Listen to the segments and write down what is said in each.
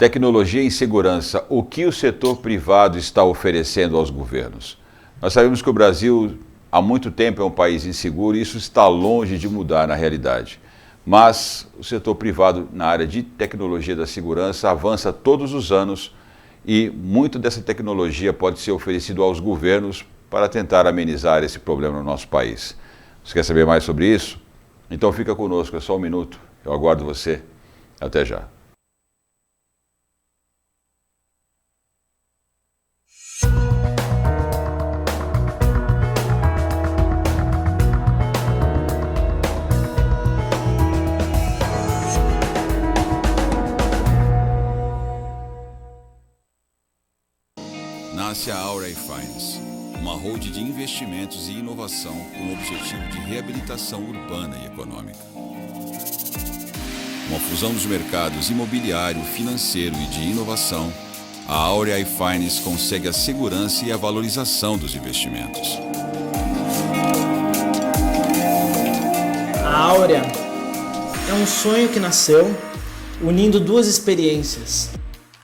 Tecnologia e segurança. O que o setor privado está oferecendo aos governos? Nós sabemos que o Brasil há muito tempo é um país inseguro e isso está longe de mudar na realidade. Mas o setor privado na área de tecnologia da segurança avança todos os anos e muito dessa tecnologia pode ser oferecido aos governos para tentar amenizar esse problema no nosso país. Você quer saber mais sobre isso? Então fica conosco, é só um minuto. Eu aguardo você. Até já. Nasce a Aura Finance, uma holding de investimentos e inovação com o objetivo de reabilitação urbana e econômica. Com a fusão dos mercados imobiliário, financeiro e de inovação, a Aura Finance consegue a segurança e a valorização dos investimentos. A Áurea é um sonho que nasceu unindo duas experiências,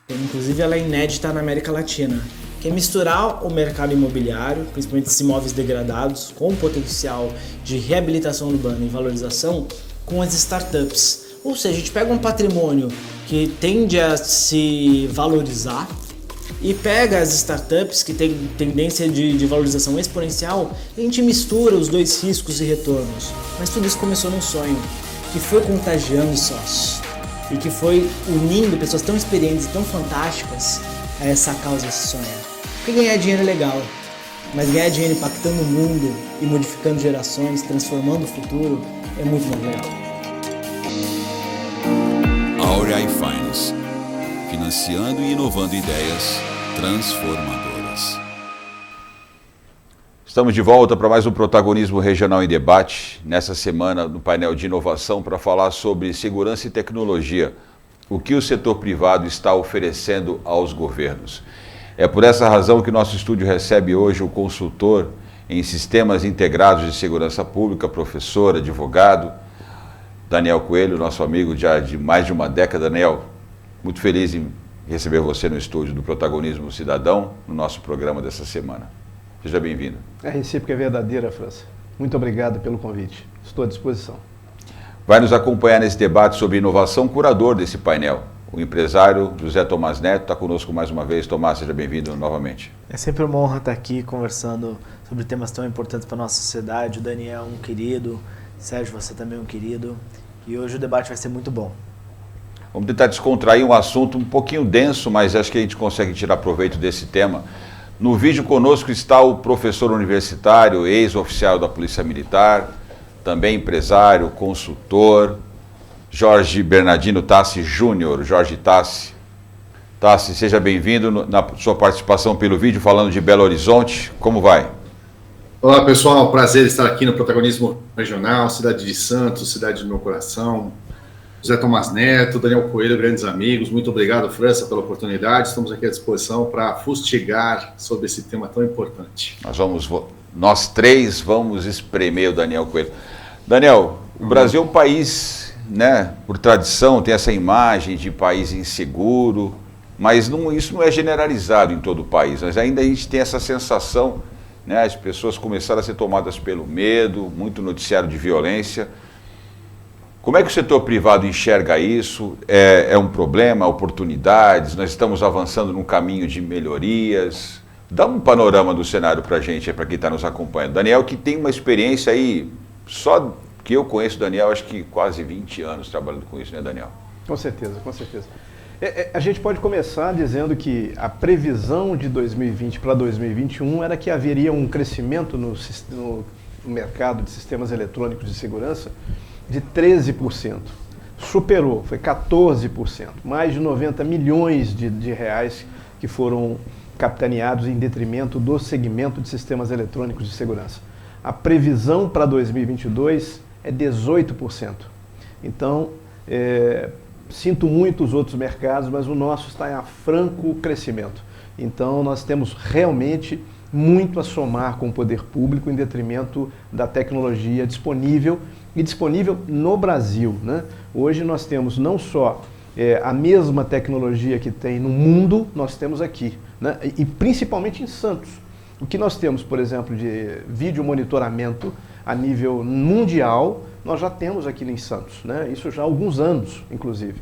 inclusive ela é inédita na América Latina, que é misturar o mercado imobiliário, principalmente esses imóveis degradados, com o potencial de reabilitação urbana e valorização, com as startups. Ou seja, a gente pega um patrimônio que tende a se valorizar e pega as startups que têm tendência de valorização exponencial e a gente mistura os dois riscos e retornos. Mas tudo isso começou num sonho, que foi contagiando os sócios e que foi unindo pessoas tão experientes e tão fantásticas a essa causa, esse sonho. Porque ganhar dinheiro é legal, mas ganhar dinheiro impactando o mundo e modificando gerações, transformando o futuro, é muito mais legal. Aura Finance, financiando e inovando ideias transformadoras. Estamos de volta para mais um Protagonismo Regional em Debate, nessa semana no painel de inovação para falar sobre segurança e tecnologia, o que o setor privado está oferecendo aos governos. É por essa razão que nosso estúdio recebe hoje o consultor em sistemas integrados de segurança pública, professor, advogado, Daniel Coelho, nosso amigo já de mais de uma década. Daniel, muito feliz em receber você no estúdio do Protagonismo Cidadão, no nosso programa dessa semana. Seja bem-vindo. A recíproca é verdadeira, França. Muito obrigado pelo convite. Estou à disposição. Vai nos acompanhar nesse debate sobre inovação, curador desse painel, o empresário José Tomás Neto, está conosco mais uma vez. Tomás, seja bem-vindo novamente. É sempre uma honra estar aqui conversando sobre temas tão importantes para a nossa sociedade. O Daniel, um querido, Sérgio, você também é um querido, e hoje o debate vai ser muito bom. Vamos tentar descontrair um assunto um pouquinho denso, mas acho que a gente consegue tirar proveito desse tema. No vídeo conosco está o professor universitário, ex-oficial da Polícia Militar, também empresário, consultor, Jorge Bernardino Tassi Júnior. Jorge Tassi. Tassi, seja bem-vindo na sua participação pelo vídeo, falando de Belo Horizonte. Como vai? Olá, pessoal. Prazer estar aqui no Protagonismo Regional, cidade de Santos, cidade do meu coração. José Tomás Neto, Daniel Coelho, grandes amigos. Muito obrigado, França, pela oportunidade. Estamos aqui à disposição para fustigar sobre esse tema tão importante. Nós três vamos espremer o Daniel Coelho. Daniel, o Brasil é um país, né, por tradição, tem essa imagem de país inseguro, mas isso não é generalizado em todo o país. Mas ainda a gente tem essa sensação, né, as pessoas começaram a ser tomadas pelo medo, muito noticiário de violência. Como é que o setor privado enxerga isso? É um problema, oportunidades? Nós estamos avançando num caminho de melhorias? Dá um panorama do cenário para a gente, para quem está nos acompanhando. Daniel, que tem uma experiência aí, só que eu conheço o Daniel, acho que quase 20 anos trabalhando com isso, né, Daniel? Com certeza, com certeza. A gente pode começar dizendo que a previsão de 2020 para 2021 era que haveria um crescimento no mercado de sistemas eletrônicos de segurança de 13%. Superou, foi 14%. Mais de 90 milhões de reais que foram capitaneados em detrimento do segmento de sistemas eletrônicos de segurança. A previsão para 2022 é 18%. Então, sinto muito os outros mercados, mas o nosso está em franco crescimento. Então, nós temos realmente muito a somar com o poder público em detrimento da tecnologia disponível e disponível no Brasil, né? Hoje nós temos não só a mesma tecnologia que tem no mundo, nós temos aqui, né? E principalmente em Santos. O que nós temos, por exemplo, de vídeo monitoramento a nível mundial, nós já temos aqui em Santos, né? Isso já há alguns anos, inclusive.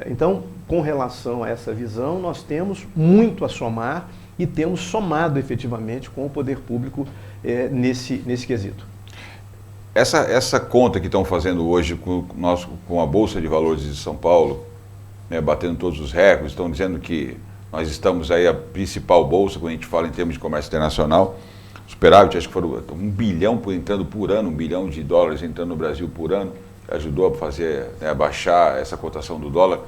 Então, com relação a essa visão, nós temos muito a somar e temos somado efetivamente com o poder público nesse quesito. Essa conta que estão fazendo hoje com a Bolsa de Valores de São Paulo, né, batendo todos os recordes, estão dizendo que nós estamos aí a principal bolsa, quando a gente fala em termos de comércio internacional, superávit, acho que foram 1 bilhão entrando por ano, 1 bilhão de dólares entrando no Brasil por ano, ajudou a fazer, né, a baixar essa cotação do dólar.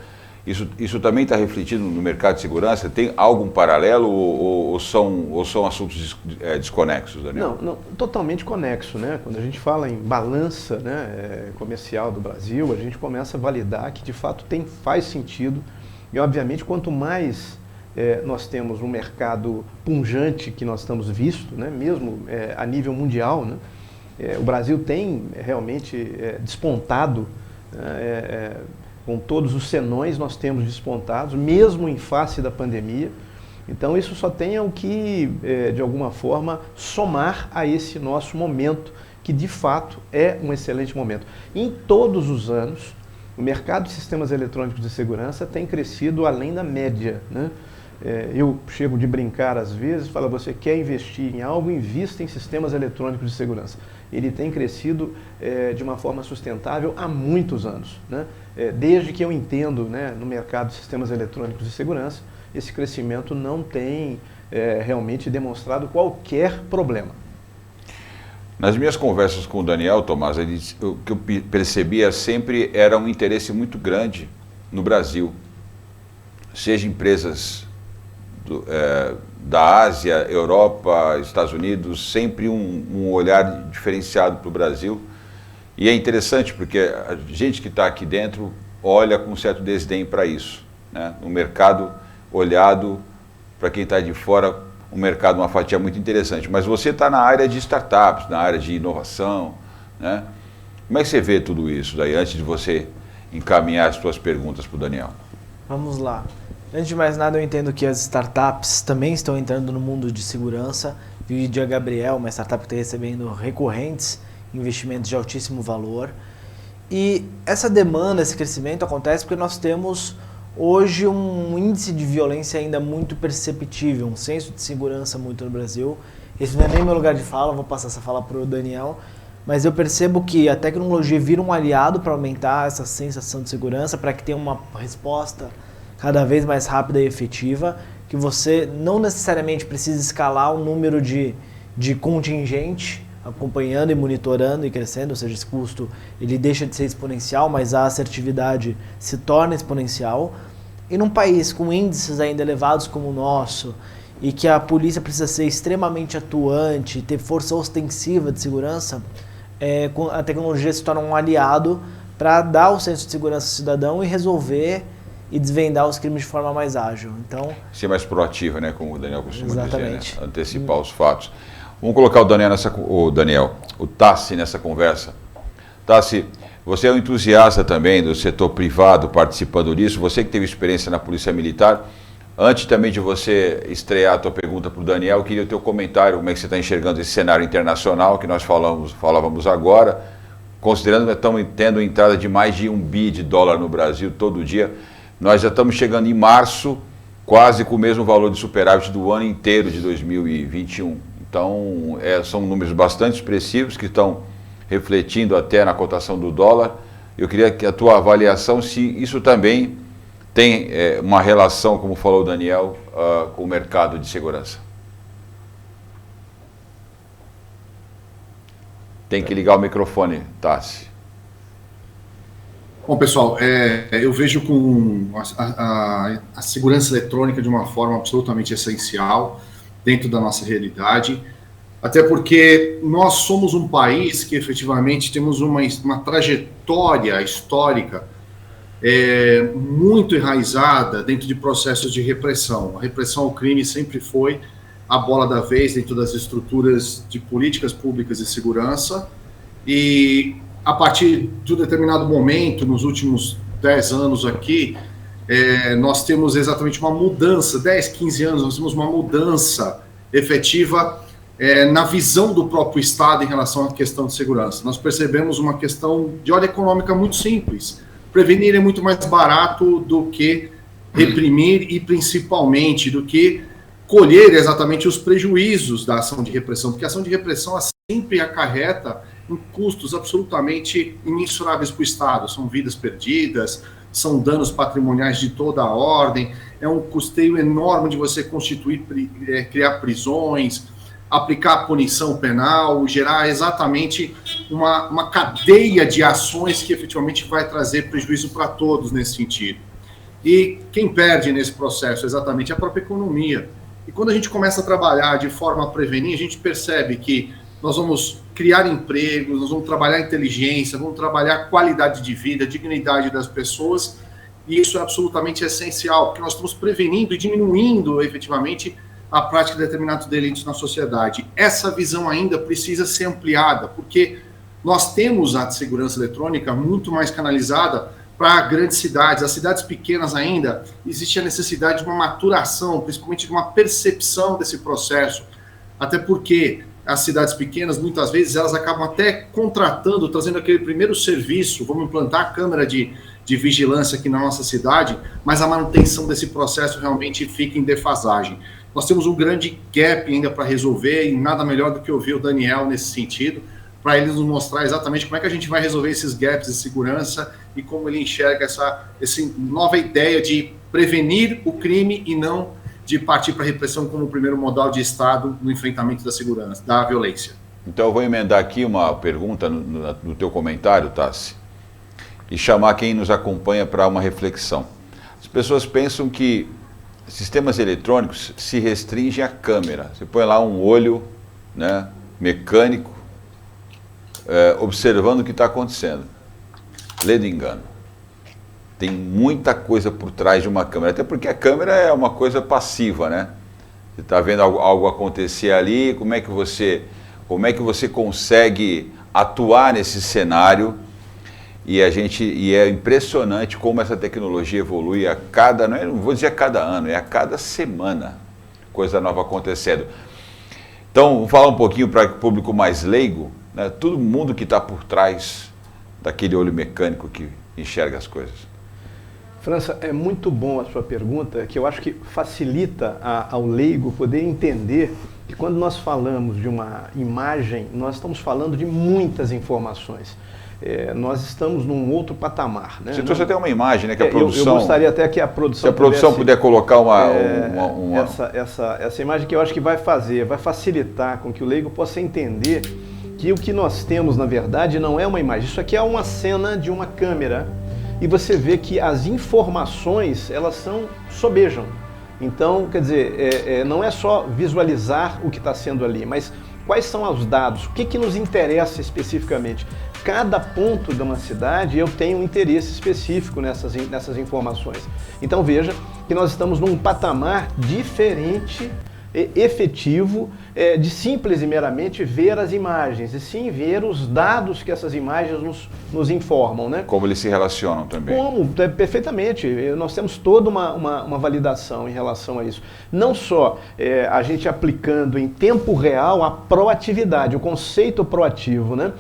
Isso também está refletido no mercado de segurança? Tem algum paralelo ou são assuntos desconexos, Daniel? Não, totalmente conexo, né? Quando a gente fala em balança, né, comercial do Brasil, a gente começa a validar que de fato faz sentido e obviamente quanto mais nós temos um mercado pujante que nós estamos visto, né, mesmo a nível mundial, né, o Brasil tem realmente despontado, com todos os senões nós temos despontados, mesmo em face da pandemia. Então isso só tem o que, de alguma forma, somar a esse nosso momento, que de fato é um excelente momento. Em todos os anos, o mercado de sistemas eletrônicos de segurança tem crescido além da média, né? Eu chego de brincar às vezes, falo, você quer investir em algo, invista em sistemas eletrônicos de segurança. Ele tem crescido de uma forma sustentável há muitos anos, né? Desde que eu entendo, né, no mercado de sistemas eletrônicos de segurança, esse crescimento não tem realmente demonstrado qualquer problema. Nas minhas conversas com o Daniel, Tomás, o que eu percebia sempre era um interesse muito grande no Brasil, seja empresas da Ásia, Europa, Estados Unidos, sempre um olhar diferenciado para o Brasil. E é interessante porque a gente que está aqui dentro olha com um certo desdém para isso, né? Um mercado olhado para quem está de fora, um mercado, uma fatia muito interessante. Mas você está na área de startups, na área de inovação, né? Como é que você vê tudo isso daí, antes de você encaminhar as suas perguntas para o Daniel? Vamos lá. Antes de mais nada, eu entendo que as startups também estão entrando no mundo de segurança. Vi a Gabriel, uma startup que está recebendo recorrentes investimentos de altíssimo valor. E essa demanda, esse crescimento acontece porque nós temos hoje um índice de violência ainda muito perceptível, um senso de segurança muito no Brasil. Esse não é nem meu lugar de fala, vou passar essa fala para o Daniel, mas eu percebo que a tecnologia vira um aliado para aumentar essa sensação de segurança, para que tenha uma resposta cada vez mais rápida e efetiva, que você não necessariamente precisa escalar o número de contingente acompanhando e monitorando e crescendo, ou seja, esse custo ele deixa de ser exponencial, mas a assertividade se torna exponencial. E num país com índices ainda elevados como o nosso, e que a polícia precisa ser extremamente atuante, ter força ostensiva de segurança, a tecnologia se torna um aliado para dar o senso de segurança ao cidadão e resolver e desvendar os crimes de forma mais ágil. Então, ser mais proativa, né, como o Daniel costuma exatamente dizer, né? Antecipar os fatos. Vamos colocar o Tassi nessa conversa. Tassi, você é um entusiasta também do setor privado participando disso, você que teve experiência na Polícia Militar. Antes também de você estrear a tua pergunta para o Daniel, eu queria o teu comentário, como é que você está enxergando esse cenário internacional que nós falávamos agora, considerando que estamos tendo entrada de mais de $1 bi no Brasil todo dia. Nós já estamos chegando em março, quase com o mesmo valor de superávit do ano inteiro de 2021. Então, são números bastante expressivos que estão refletindo até na cotação do dólar. Eu queria que a tua avaliação se isso também tem uma relação, como falou o Daniel, com o mercado de segurança. Tem que ligar o microfone, Tassi. Bom, pessoal, eu vejo com a segurança eletrônica de uma forma absolutamente essencial dentro da nossa realidade, até porque nós somos um país que efetivamente temos uma trajetória histórica muito enraizada dentro de processos de repressão. A repressão ao crime sempre foi a bola da vez dentro das estruturas de políticas públicas de segurança, e a partir de um determinado momento, nos últimos 10 anos aqui, nós temos exatamente uma mudança, 10, 15 anos, nós temos uma mudança efetiva na visão do próprio Estado em relação à questão de segurança. Nós percebemos uma questão de ordem econômica muito simples. Prevenir é muito mais barato do que reprimir e, principalmente, do que colher exatamente os prejuízos da ação de repressão, porque a ação de repressão sempre acarreta em custos absolutamente imensuráveis para o Estado. São vidas perdidas, são danos patrimoniais de toda a ordem, é um custeio enorme de você constituir, criar prisões, aplicar punição penal, gerar exatamente uma cadeia de ações que efetivamente vai trazer prejuízo para todos nesse sentido. E quem perde nesse processo exatamente é a própria economia. E quando a gente começa a trabalhar de forma a prevenir, a gente percebe que nós vamos criar empregos, nós vamos trabalhar inteligência, vamos trabalhar qualidade de vida, dignidade das pessoas, e isso é absolutamente essencial, porque nós estamos prevenindo e diminuindo efetivamente a prática de determinados delitos na sociedade. Essa visão ainda precisa ser ampliada, porque nós temos a segurança eletrônica muito mais canalizada para grandes cidades. As cidades pequenas ainda, existe a necessidade de uma maturação, principalmente de uma percepção desse processo, até porque as cidades pequenas, muitas vezes, elas acabam até contratando, trazendo aquele primeiro serviço, vamos implantar a câmera de vigilância aqui na nossa cidade, mas a manutenção desse processo realmente fica em defasagem. Nós temos um grande gap ainda para resolver, e nada melhor do que ouvir o Daniel nesse sentido, para ele nos mostrar exatamente como é que a gente vai resolver esses gaps de segurança e como ele enxerga essa nova ideia de prevenir o crime e não de partir para a repressão como o primeiro modal de Estado no enfrentamento da segurança, da violência. Então eu vou emendar aqui uma pergunta no teu comentário, Tassi, e chamar quem nos acompanha para uma reflexão. As pessoas pensam que sistemas eletrônicos se restringem à câmera. Você põe lá um olho, né, mecânico, observando o que está acontecendo. Lê de engano. Tem muita coisa por trás de uma câmera, até porque a câmera é uma coisa passiva, né? Você está vendo algo acontecer ali, como é que você consegue atuar nesse cenário? E é impressionante como essa tecnologia evolui a cada, não vou dizer a cada ano, é a cada semana, coisa nova acontecendo. Então, vamos falar um pouquinho para o público mais leigo, né? Todo mundo que está por trás daquele olho mecânico que enxerga as coisas. França, é muito bom a sua pergunta, que eu acho que facilita ao leigo poder entender que quando nós falamos de uma imagem, nós estamos falando de muitas informações. Nós estamos num outro patamar. Né? Você trouxe até uma imagem, né, que a produção... Eu gostaria até que a produção... Se a produção puder colocar Essa imagem que eu acho que vai facilitar com que o leigo possa entender que o que nós temos, na verdade, não é uma imagem. Isso aqui é uma cena de uma câmera e você vê que as informações, elas sobejam. Então, quer dizer, não é só visualizar o que está sendo ali, mas quais são os dados, o que nos interessa especificamente. Cada ponto de uma cidade eu tenho um interesse específico nessas informações. Então veja que nós estamos num patamar diferente, efetivo, de simples e meramente ver as imagens, e sim ver os dados que essas imagens nos informam. Né? Como eles se relacionam também. Perfeitamente. Nós temos toda uma validação em relação a isso. Não só a gente aplicando em tempo real a proatividade, o conceito proativo. Né?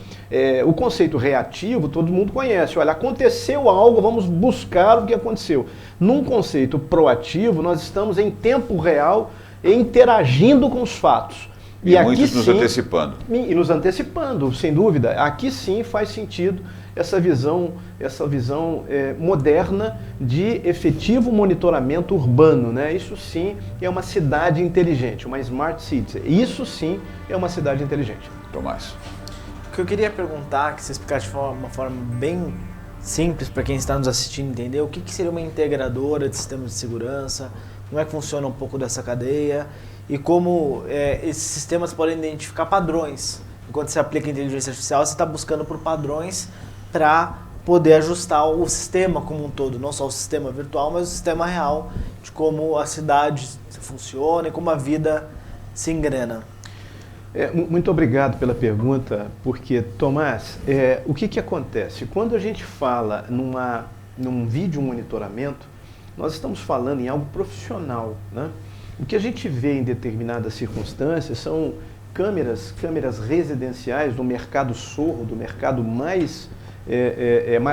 O conceito reativo todo mundo conhece. Olha, aconteceu algo, vamos buscar o que aconteceu. Num conceito proativo, nós estamos em tempo real interagindo com os fatos. E aqui muitos nos antecipando. E nos antecipando, sem dúvida. Aqui sim faz sentido essa visão moderna de efetivo monitoramento urbano. Né? Isso sim é uma cidade inteligente, uma smart city. Isso sim é uma cidade inteligente. Tomás. O que eu queria perguntar, que você explicasse de uma forma bem simples para quem está nos assistindo entender, o que seria uma integradora de sistemas de segurança, como é que funciona um pouco dessa cadeia e como esses sistemas podem identificar padrões. Enquanto você aplica inteligência artificial, você está buscando por padrões para poder ajustar o sistema como um todo, não só o sistema virtual, mas o sistema real de como a cidade funciona e como a vida se engrena. Muito obrigado pela pergunta, porque, Tomás, o que acontece? Quando a gente fala numa num vídeo monitoramento, nós estamos falando em algo profissional, né? O que a gente vê em determinadas circunstâncias são câmeras residenciais do mercado sorro, do mercado mais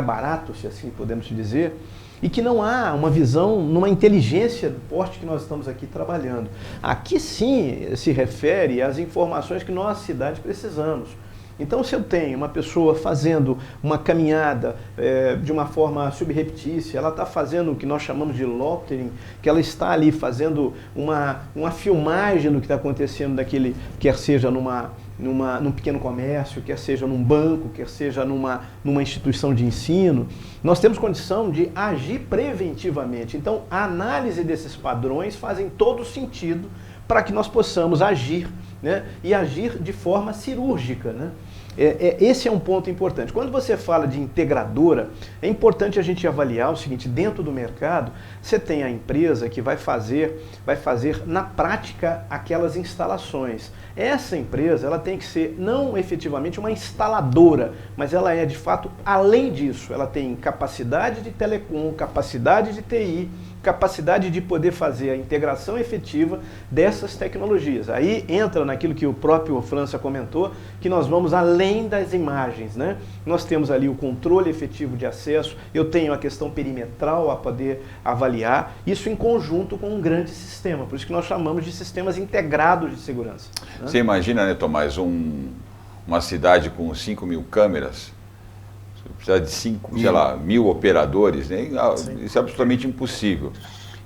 barato, se assim podemos dizer, e que não há uma visão, numa inteligência do porte que nós estamos aqui trabalhando. Aqui sim se refere às informações que nós, cidade, precisamos. Então, se eu tenho uma pessoa fazendo uma caminhada de uma forma subreptícia, ela está fazendo o que nós chamamos de loitering, que ela está ali fazendo uma filmagem do que está acontecendo daquele, quer seja num pequeno comércio, quer seja num banco, quer seja numa instituição de ensino, nós temos condição de agir preventivamente. Então, a análise desses padrões fazem todo sentido para que nós possamos agir, né, e agir de forma cirúrgica, né? Esse é um ponto importante. Quando você fala de integradora, é importante a gente avaliar o seguinte: dentro do mercado, você tem a empresa que vai fazer na prática aquelas instalações. Essa empresa, ela tem que ser não efetivamente uma instaladora, mas ela é de fato, além disso, ela tem capacidade de telecom, capacidade de TI, capacidade de poder fazer a integração efetiva dessas tecnologias. Aí entra naquilo que o próprio França comentou, que nós vamos além das imagens, né? Nós temos ali o controle efetivo de acesso, eu tenho a questão perimetral a poder avaliar, isso em conjunto com um grande sistema, por isso que nós chamamos de sistemas integrados de segurança, né? Você imagina, né, Tomás, uma cidade com 5.000 câmeras, precisa de 1.000 operadores, né? Isso é absolutamente impossível.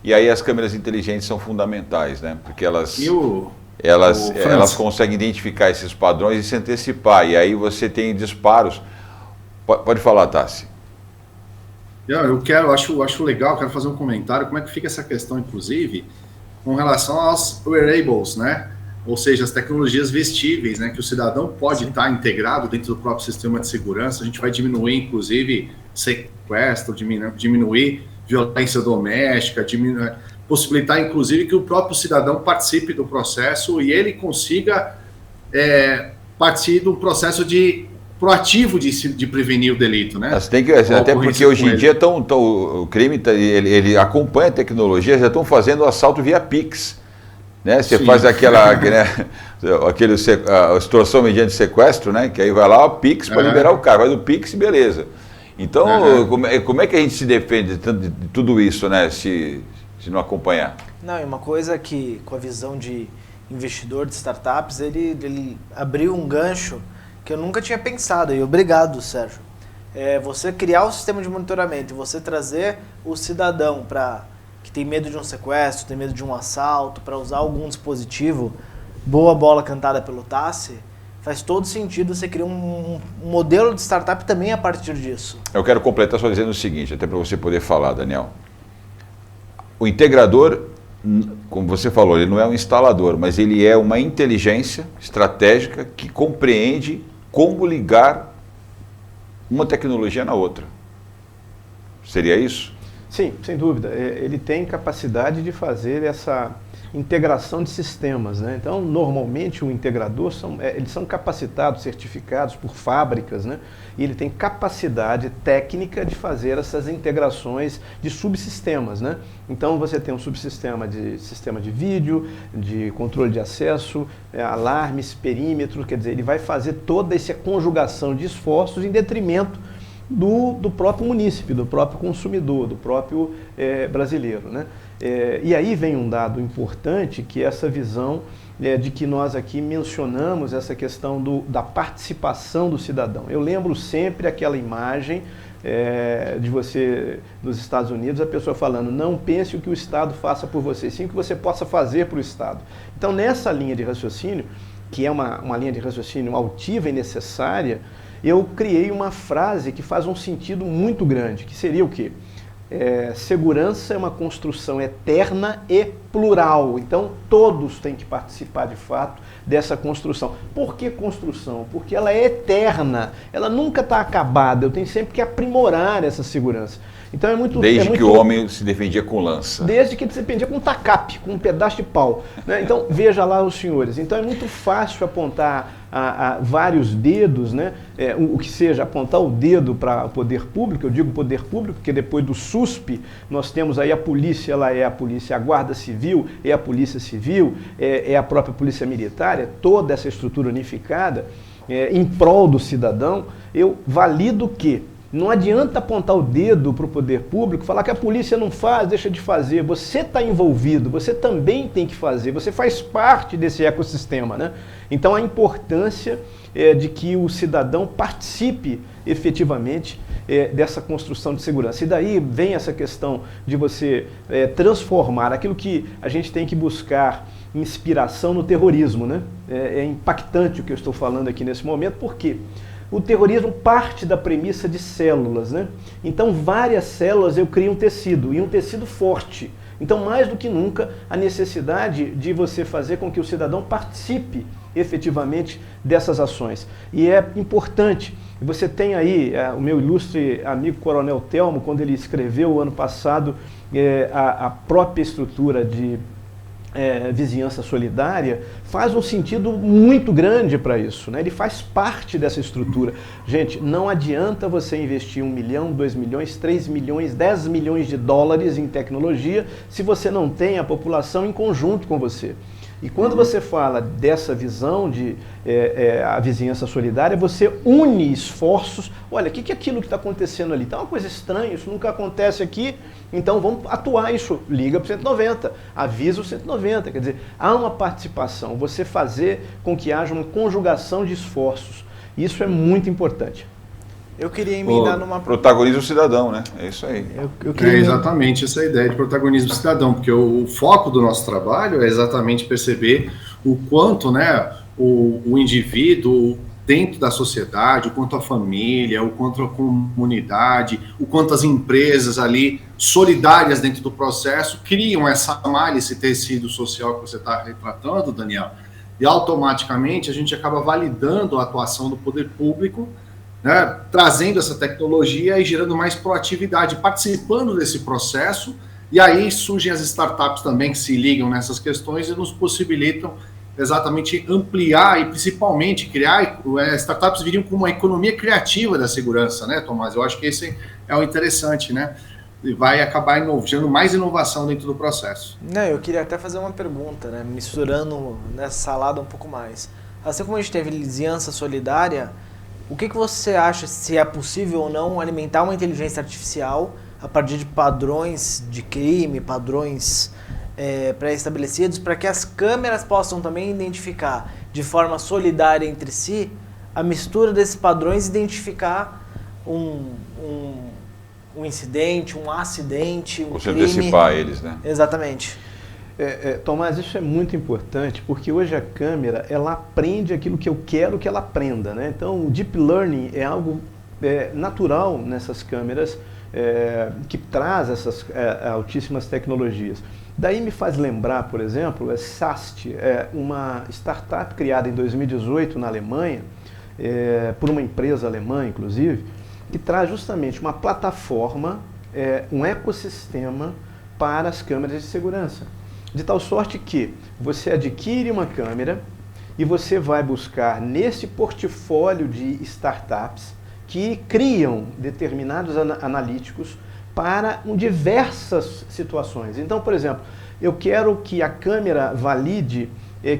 E aí as câmeras inteligentes são fundamentais, né? Porque elas conseguem identificar esses padrões e se antecipar. E aí você tem disparos. Pode falar, Tassi. Acho legal, quero fazer um comentário. Como é que fica essa questão, inclusive, com relação aos wearables, né? Ou seja, as tecnologias vestíveis, né, que o cidadão pode estar integrado dentro do próprio sistema de segurança. A gente vai diminuir, inclusive, sequestro, diminuir violência doméstica, possibilitar, inclusive, que o próprio cidadão participe do processo e ele consiga partir do processo proativo de prevenir o delito, né? Até porque hoje em dia o crime ele acompanha a tecnologia, já estão fazendo assalto via Pix. Né? Você faz aquela extorsão mediante sequestro, né? Que aí vai lá o Pix para liberar o cara, faz o Pix e beleza. Então, como é que a gente se defende de tudo isso, né? Se não acompanhar? Não, e uma coisa que, com a visão de investidor de startups, ele abriu um gancho que eu nunca tinha pensado, e obrigado, Sérgio. Você criar o sistema de monitoramento, você trazer o cidadão que tem medo de um sequestro, tem medo de um assalto, para usar algum dispositivo, boa bola cantada pelo Tassi, faz todo sentido você criar um modelo de startup também a partir disso. Eu quero completar só dizendo o seguinte, até para você poder falar, Daniel. O integrador, como você falou, ele não é um instalador, mas ele é uma inteligência estratégica que compreende como ligar uma tecnologia na outra. Seria isso? Sim, sem dúvida. Ele tem capacidade de fazer essa integração de sistemas, né? Então, normalmente, o integrador, eles são capacitados, certificados por fábricas, né? E ele tem capacidade técnica de fazer essas integrações de subsistemas, né? Então, você tem um subsistema de sistema de vídeo, de controle de acesso, alarmes, perímetros, quer dizer, ele vai fazer toda essa conjugação de esforços em detrimento do próprio munícipe, do próprio consumidor, do próprio brasileiro, né? E aí vem um dado importante, que é essa visão de que nós aqui mencionamos essa questão da participação do cidadão. Eu lembro sempre aquela imagem de você, nos Estados Unidos, a pessoa falando: não pense o que o Estado faça por você, sim o que você possa fazer para o Estado. Então, nessa linha de raciocínio, que é uma linha de raciocínio altiva e necessária, eu criei uma frase que faz um sentido muito grande, que seria o quê? Segurança é uma construção eterna e plural. Então, todos têm que participar, de fato, dessa construção. Por que construção? Porque ela é eterna, ela nunca está acabada, eu tenho sempre que aprimorar essa segurança. Então é muito... Desde que o homem se defendia com lança. Desde que ele se defendia com um tacape, com um pedaço de pau. Né? Então, veja lá os senhores. Então é muito fácil apontar a vários dedos, né? O que seja, apontar o dedo para o poder público, eu digo poder público, porque depois do SUSP, nós temos aí a polícia, ela é a polícia, a guarda civil, é a polícia civil, é a própria polícia militar, é toda essa estrutura unificada em prol do cidadão. Eu valido que não adianta apontar o dedo para o poder público, falar que a polícia não faz, deixa de fazer. Você está envolvido, você também tem que fazer, você faz parte desse ecossistema, né? Então a importância de que o cidadão participe efetivamente dessa construção de segurança. E daí vem essa questão de você transformar aquilo que a gente tem que buscar inspiração no terrorismo, né? É impactante o que eu estou falando aqui nesse momento, porque o terrorismo parte da premissa de células, né? Então, várias células eu crio um tecido, e um tecido forte. Então, mais do que nunca, a necessidade de você fazer com que o cidadão participe efetivamente dessas ações. E é importante, você tem aí o meu ilustre amigo Coronel Telmo, quando ele escreveu ano passado a própria estrutura de vizinhança solidária, faz um sentido muito grande para isso, né? Ele faz parte dessa estrutura. Gente, não adianta você investir 1 milhão, 2 milhões, 3 milhões, 10 milhões de dólares em tecnologia se você não tem a população em conjunto com você. E quando você fala dessa visão de a vizinhança solidária, você une esforços. Olha, o que é aquilo que está acontecendo ali? Está uma coisa estranha, isso nunca acontece aqui, então vamos atuar isso. Liga para o 190, avisa o 190. Quer dizer, há uma participação, você fazer com que haja uma conjugação de esforços. Isso é muito importante. Eu queria emendar numa... Protagonismo cidadão, né? É isso aí. Eu queria... exatamente essa ideia de protagonismo cidadão, porque o foco do nosso trabalho é exatamente perceber o quanto, né, o indivíduo dentro da sociedade, o quanto a família, o quanto a comunidade, o quanto as empresas ali solidárias dentro do processo criam essa malha, esse tecido social que você está retratando, Daniel, e automaticamente a gente acaba validando a atuação do poder público, né, trazendo essa tecnologia e gerando mais proatividade, participando desse processo, e aí surgem as startups também que se ligam nessas questões e nos possibilitam exatamente ampliar e principalmente criar, startups viriam como uma economia criativa da segurança, né, Tomás? Eu acho que esse é o interessante, né? E vai acabar gerando mais inovação dentro do processo. Não, eu queria até fazer uma pergunta, né, misturando nessa salada um pouco mais. Assim como a gente teve vizinhança solidária, o que você acha, se é possível ou não, alimentar uma inteligência artificial a partir de padrões de crime, padrões pré-estabelecidos, para que as câmeras possam também identificar de forma solidária entre si a mistura desses padrões e identificar um incidente, um acidente, um Você crime. antecipar eles, né? Exatamente. Tomás, isso é muito importante, porque hoje a câmera, ela aprende aquilo que eu quero que ela aprenda, né? Então, o Deep Learning é algo natural nessas câmeras que traz essas altíssimas tecnologias. Daí me faz lembrar, por exemplo, SAST, uma startup criada em 2018 na Alemanha, por uma empresa alemã, inclusive, que traz justamente uma plataforma, um ecossistema para as câmeras de segurança. De tal sorte que você adquire uma câmera e você vai buscar nesse portfólio de startups que criam determinados analíticos para diversas situações. Então, por exemplo, eu quero que a câmera valide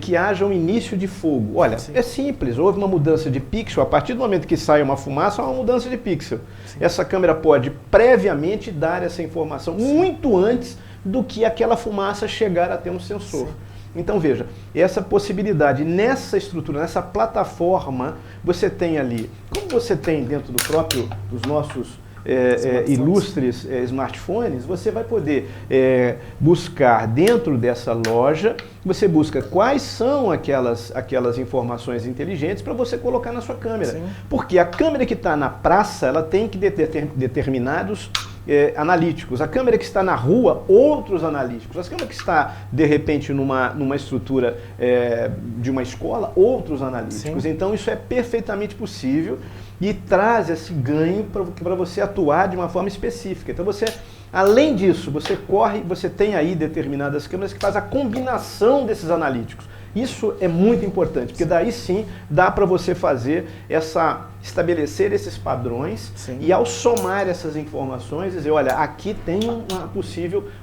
que haja um início de fogo. Olha, sim, é simples, houve uma mudança de pixel, a partir do momento que sai uma fumaça, há uma mudança de pixel. Sim. Essa câmera pode previamente dar essa informação, sim, muito antes do que aquela fumaça chegar a ter um sensor. Sim. Então veja, essa possibilidade nessa estrutura, nessa plataforma, você tem ali, como você tem dentro dos nossos ilustres smartphones, você vai poder buscar dentro dessa loja, você busca quais são aquelas informações inteligentes para você colocar na sua câmera. Sim. Porque a câmera que está na praça, ela tem que ter determinados analíticos. A câmera que está na rua, outros analíticos. A câmera que está, de repente, numa estrutura de uma escola, outros analíticos. Sim. Então, isso é perfeitamente possível e traz esse ganho para você atuar de uma forma específica. Então você, além disso, você tem aí determinadas câmeras que fazem a combinação desses analíticos. Isso é muito importante, porque daí sim dá para você estabelecer esses padrões. Sim. E ao somar essas informações, dizer, olha, aqui tem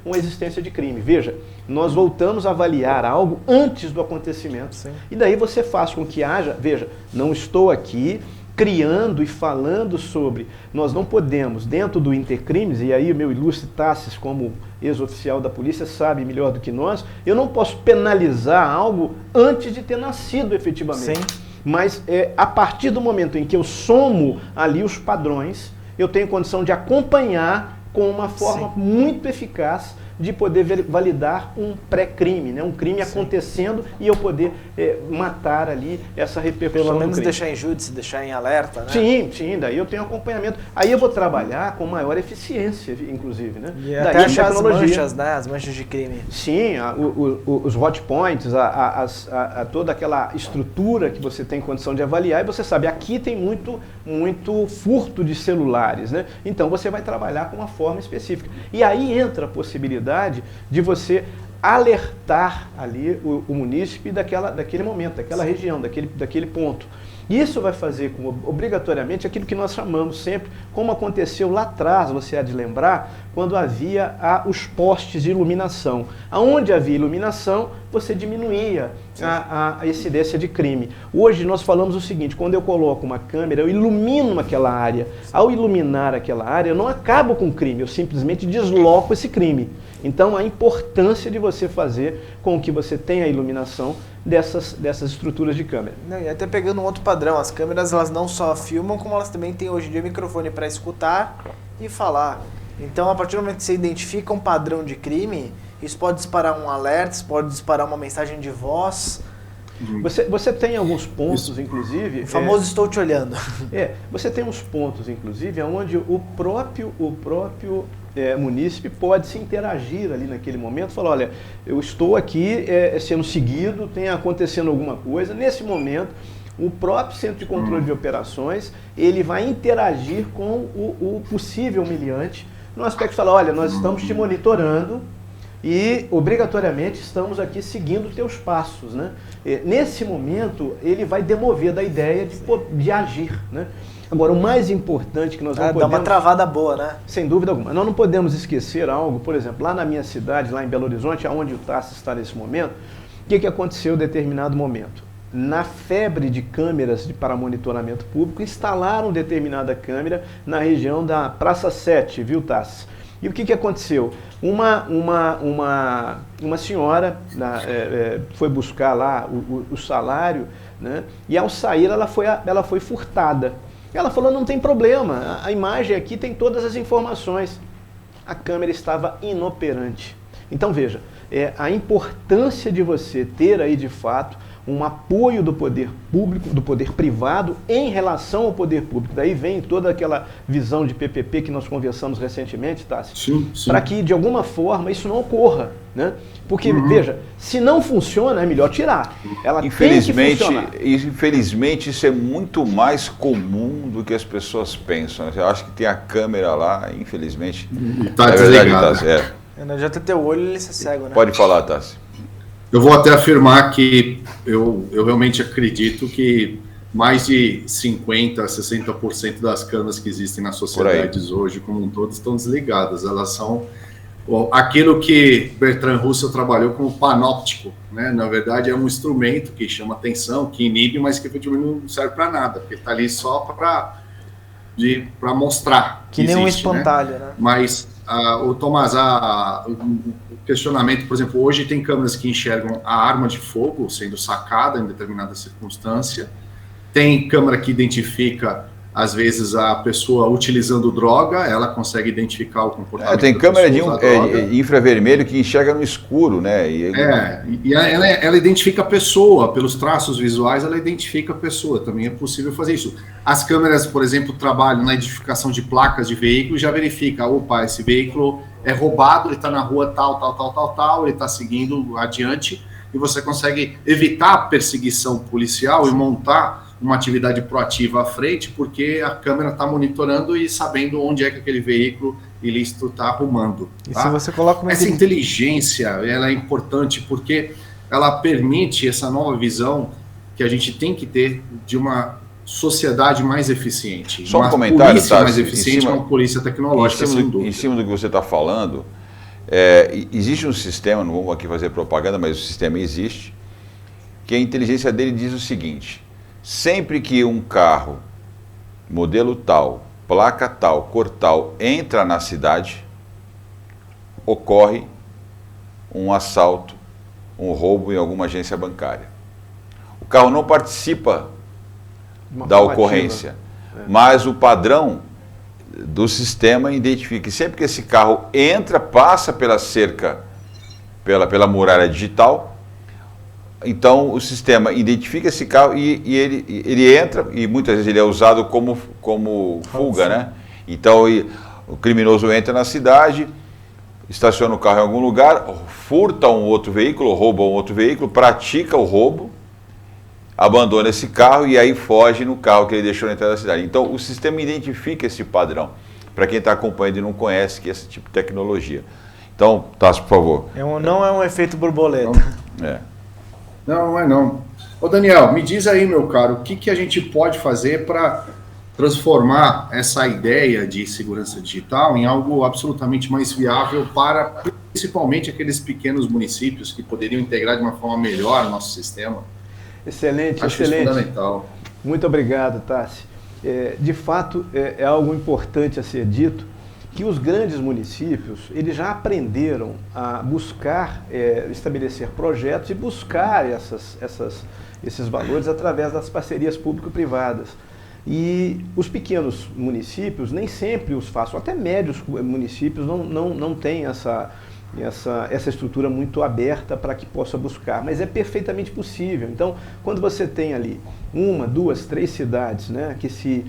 uma existência de crime. Veja, nós voltamos a avaliar algo antes do acontecimento. Sim. E daí você faz com que haja, veja, não estou aqui criando e falando sobre, nós não podemos, dentro do Intercrimes, e aí o meu ilustre Tassis, como ex-oficial da polícia, sabe melhor do que nós, eu não posso penalizar algo antes de ter nascido efetivamente. Sim. Mas a partir do momento em que eu somo ali os padrões, eu tenho condição de acompanhar com uma forma Sim. muito eficaz de poder validar um pré-crime, né? Um crime Sim. acontecendo e eu poder matar ali essa repercussão. Pelo menos deixar em júdice, deixar em alerta, né? Sim, daí eu tenho acompanhamento. Aí eu vou trabalhar com maior eficiência, inclusive, né? E daí até achar as manchas, né? As manchas de crime. Sim, os hot points, toda aquela estrutura que você tem condição de avaliar, e você sabe, aqui tem muito furto de celulares, né? Então você vai trabalhar com uma forma específica. E aí entra a possibilidade de você alertar ali o munícipe daquele momento, daquela região, daquele ponto. Isso vai fazer obrigatoriamente aquilo que nós chamamos sempre, como aconteceu lá atrás, você há de lembrar, quando havia os postes de iluminação. Aonde havia iluminação, você diminuía a incidência de crime. Hoje nós falamos o seguinte, quando eu coloco uma câmera, eu ilumino aquela área. Ao iluminar aquela área, eu não acabo com o crime, eu simplesmente desloco esse crime. Então a importância de você fazer com que você tenha a iluminação dessas estruturas de câmera. Não, e até pegando um outro padrão, as câmeras elas não só filmam, como elas também têm hoje em dia microfone para escutar e falar. Então a partir do momento que você identifica um padrão de crime, isso pode disparar um alerta, isso pode disparar uma mensagem de voz. Você tem alguns pontos, inclusive... O famoso estou te olhando. Você tem uns pontos, inclusive, onde o próprio munícipe pode se interagir ali naquele momento, falar, olha, eu estou aqui sendo seguido, tem acontecendo alguma coisa. Nesse momento, o próprio Centro de Controle de Operações, ele vai interagir com o possível humilhante, no aspecto de falar, olha, nós estamos te monitorando, e obrigatoriamente estamos aqui seguindo teus passos, né? Nesse momento, ele vai demover da ideia de agir, né? Agora, o mais importante que nós não podemos... Dá uma travada boa, né? Sem dúvida alguma. Nós não podemos esquecer algo, por exemplo, lá na minha cidade, lá em Belo Horizonte, onde o Tassi está nesse momento, o que aconteceu em determinado momento? Na febre de câmeras para monitoramento público, instalaram determinada câmera na região da Praça 7, viu, Tassi? E o que aconteceu? Uma senhora foi buscar lá o salário, né? E ao sair ela foi furtada. Ela falou, não tem problema, a imagem aqui tem todas as informações. A câmera estava inoperante. Então veja, a importância de você ter aí de fato um apoio do poder público, do poder privado em relação ao poder público. Daí vem toda aquela visão de PPP que nós conversamos recentemente, Tassi, para que de alguma forma isso não ocorra, né? Porque, veja, se não funciona, é melhor tirar. Ela tem que funcionar. Infelizmente, isso é muito mais comum do que as pessoas pensam. Eu acho que tem a câmera lá, infelizmente. Tá desligado. Não adianta ter o olho e ele se cego, né? Pode falar, Tassi. Eu vou até afirmar que eu realmente acredito que mais de 50% a 60% das câmeras que existem nas sociedades hoje, como um todo, estão desligadas. Elas são aquilo que Bertrand Russell trabalhou como panóptico, né? Na verdade, é um instrumento que chama atenção, que inibe, mas que efetivamente não serve para nada, porque está ali só para mostrar que nem existe, um espantalho, né? Mas, o Tomás, o questionamento, por exemplo, hoje tem câmeras que enxergam a arma de fogo sendo sacada em determinada circunstância, tem câmera que identifica, às vezes, a pessoa utilizando droga, ela consegue identificar o comportamento tem câmera de infravermelho que enxerga no escuro, né? Ela identifica a pessoa, pelos traços visuais, ela identifica a pessoa, também é possível fazer isso. As câmeras, por exemplo, trabalham na identificação de placas de veículos, já verifica, opa, esse veículo é roubado, ele está na rua tal, ele está seguindo adiante, e você consegue evitar a perseguição policial e montar uma atividade proativa à frente, porque a câmera está monitorando e sabendo onde é que aquele veículo ilícito está arrumando. E tá? se você coloca uma Essa inteligência, ela é importante porque ela permite essa nova visão que a gente tem que ter de uma sociedade mais eficiente. Só um uma comentário, polícia tá? mais eficiente, uma polícia tecnológica, sem dúvida. Em cima do que você está falando, existe um sistema, não vamos aqui fazer propaganda, mas o sistema existe, que a inteligência dele diz o seguinte: sempre que um carro, modelo tal, placa tal, cor tal, entra na cidade, ocorre um assalto, um roubo em alguma agência bancária. O carro não participa da ocorrência, mas o padrão do sistema identifica que sempre que esse carro entra, passa pela cerca, pela muralha digital, então o sistema identifica esse carro e ele entra, e muitas vezes ele é usado como fuga, né? Então o criminoso entra na cidade, estaciona o carro em algum lugar, furta um outro veículo, rouba um outro veículo, pratica o roubo, abandona esse carro e aí foge no carro que ele deixou na entrada da cidade. Então o sistema identifica esse padrão, para quem está acompanhando e não conhece que é esse tipo de tecnologia. Então, Tássio, por favor. Não é um efeito borboleta. Não é não. Ô Daniel, me diz aí, meu caro, o que a gente pode fazer para transformar essa ideia de segurança digital em algo absolutamente mais viável para, principalmente, aqueles pequenos municípios que poderiam integrar de uma forma melhor o nosso sistema? Excelente, Acho excelente. isso fundamental. Muito obrigado, Tassi. De fato, é algo importante a ser dito, que os grandes municípios, eles já aprenderam a buscar, estabelecer projetos e buscar esses valores através das parcerias público-privadas. E os pequenos municípios nem sempre os façam, até médios municípios não têm essa estrutura muito aberta para que possa buscar, mas é perfeitamente possível. Então, quando você tem ali 1, 2, 3 cidades, né, que se,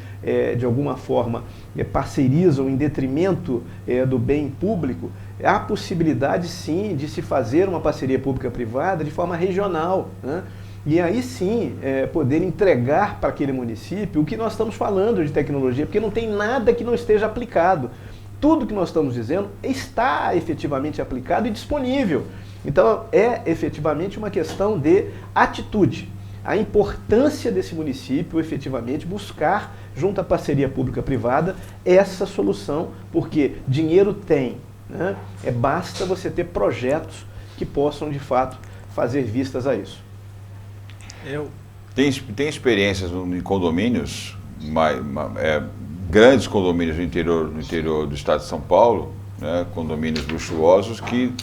de alguma forma, parceirizam em detrimento do bem público, há possibilidade, sim, de se fazer uma parceria pública-privada de forma regional, né? E aí sim, poder entregar para aquele município o que nós estamos falando de tecnologia, porque não tem nada que não esteja aplicado. Tudo que nós estamos dizendo está efetivamente aplicado e disponível. Então, é efetivamente uma questão de atitude. A importância desse município, efetivamente, buscar, junto à parceria pública-privada, essa solução, porque dinheiro tem, né? Basta você ter projetos que possam, de fato, fazer vistas a isso. Tem experiências em condomínios, grandes condomínios no interior do estado de São Paulo, né, condomínios luxuosos que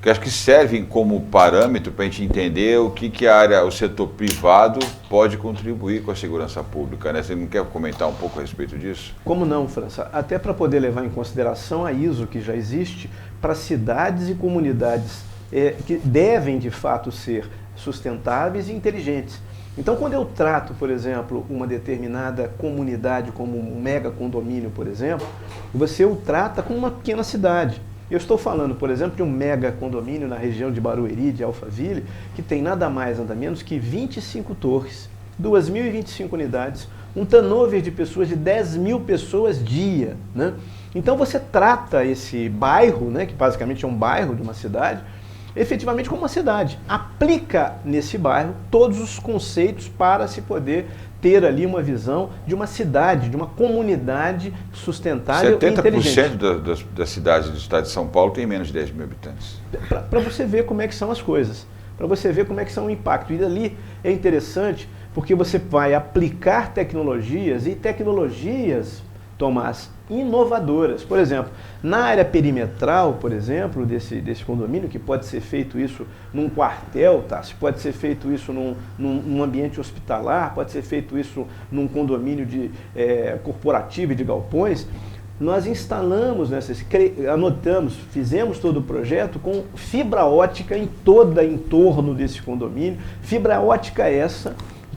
acho que servem como parâmetro para a gente entender o que o setor privado pode contribuir com a segurança pública, né? Você não quer comentar um pouco a respeito disso? Como não, França? Até para poder levar em consideração a ISO que já existe para cidades e comunidades que devem de fato ser sustentáveis e inteligentes. Então, quando eu trato, por exemplo, uma determinada comunidade como um mega condomínio, por exemplo, você o trata como uma pequena cidade. Eu estou falando, por exemplo, de um mega condomínio na região de Barueri, de Alphaville, que tem nada mais, nada menos que 25 torres, 2.025 unidades, um turnover de pessoas de 10.000 pessoas dia, né? Então você trata esse bairro, né, que basicamente é um bairro de uma cidade, efetivamente como uma cidade. Aplica nesse bairro todos os conceitos para se poder ter ali uma visão de uma cidade, de uma comunidade sustentável e inteligente. 70% das cidades do estado de São Paulo tem menos de 10 mil habitantes. Para você ver como é que são as coisas, para você ver como é que são o impacto. E dali é interessante porque você vai aplicar tecnologias e tecnologias, Tomás, inovadoras. Por exemplo, na área perimetral, por exemplo, desse condomínio, que pode ser feito isso num quartel, tá? Pode ser feito isso num ambiente hospitalar, pode ser feito isso num condomínio corporativo e de galpões, nós instalamos, anotamos, fizemos todo o projeto com fibra ótica em torno desse condomínio, fibra ótica essa,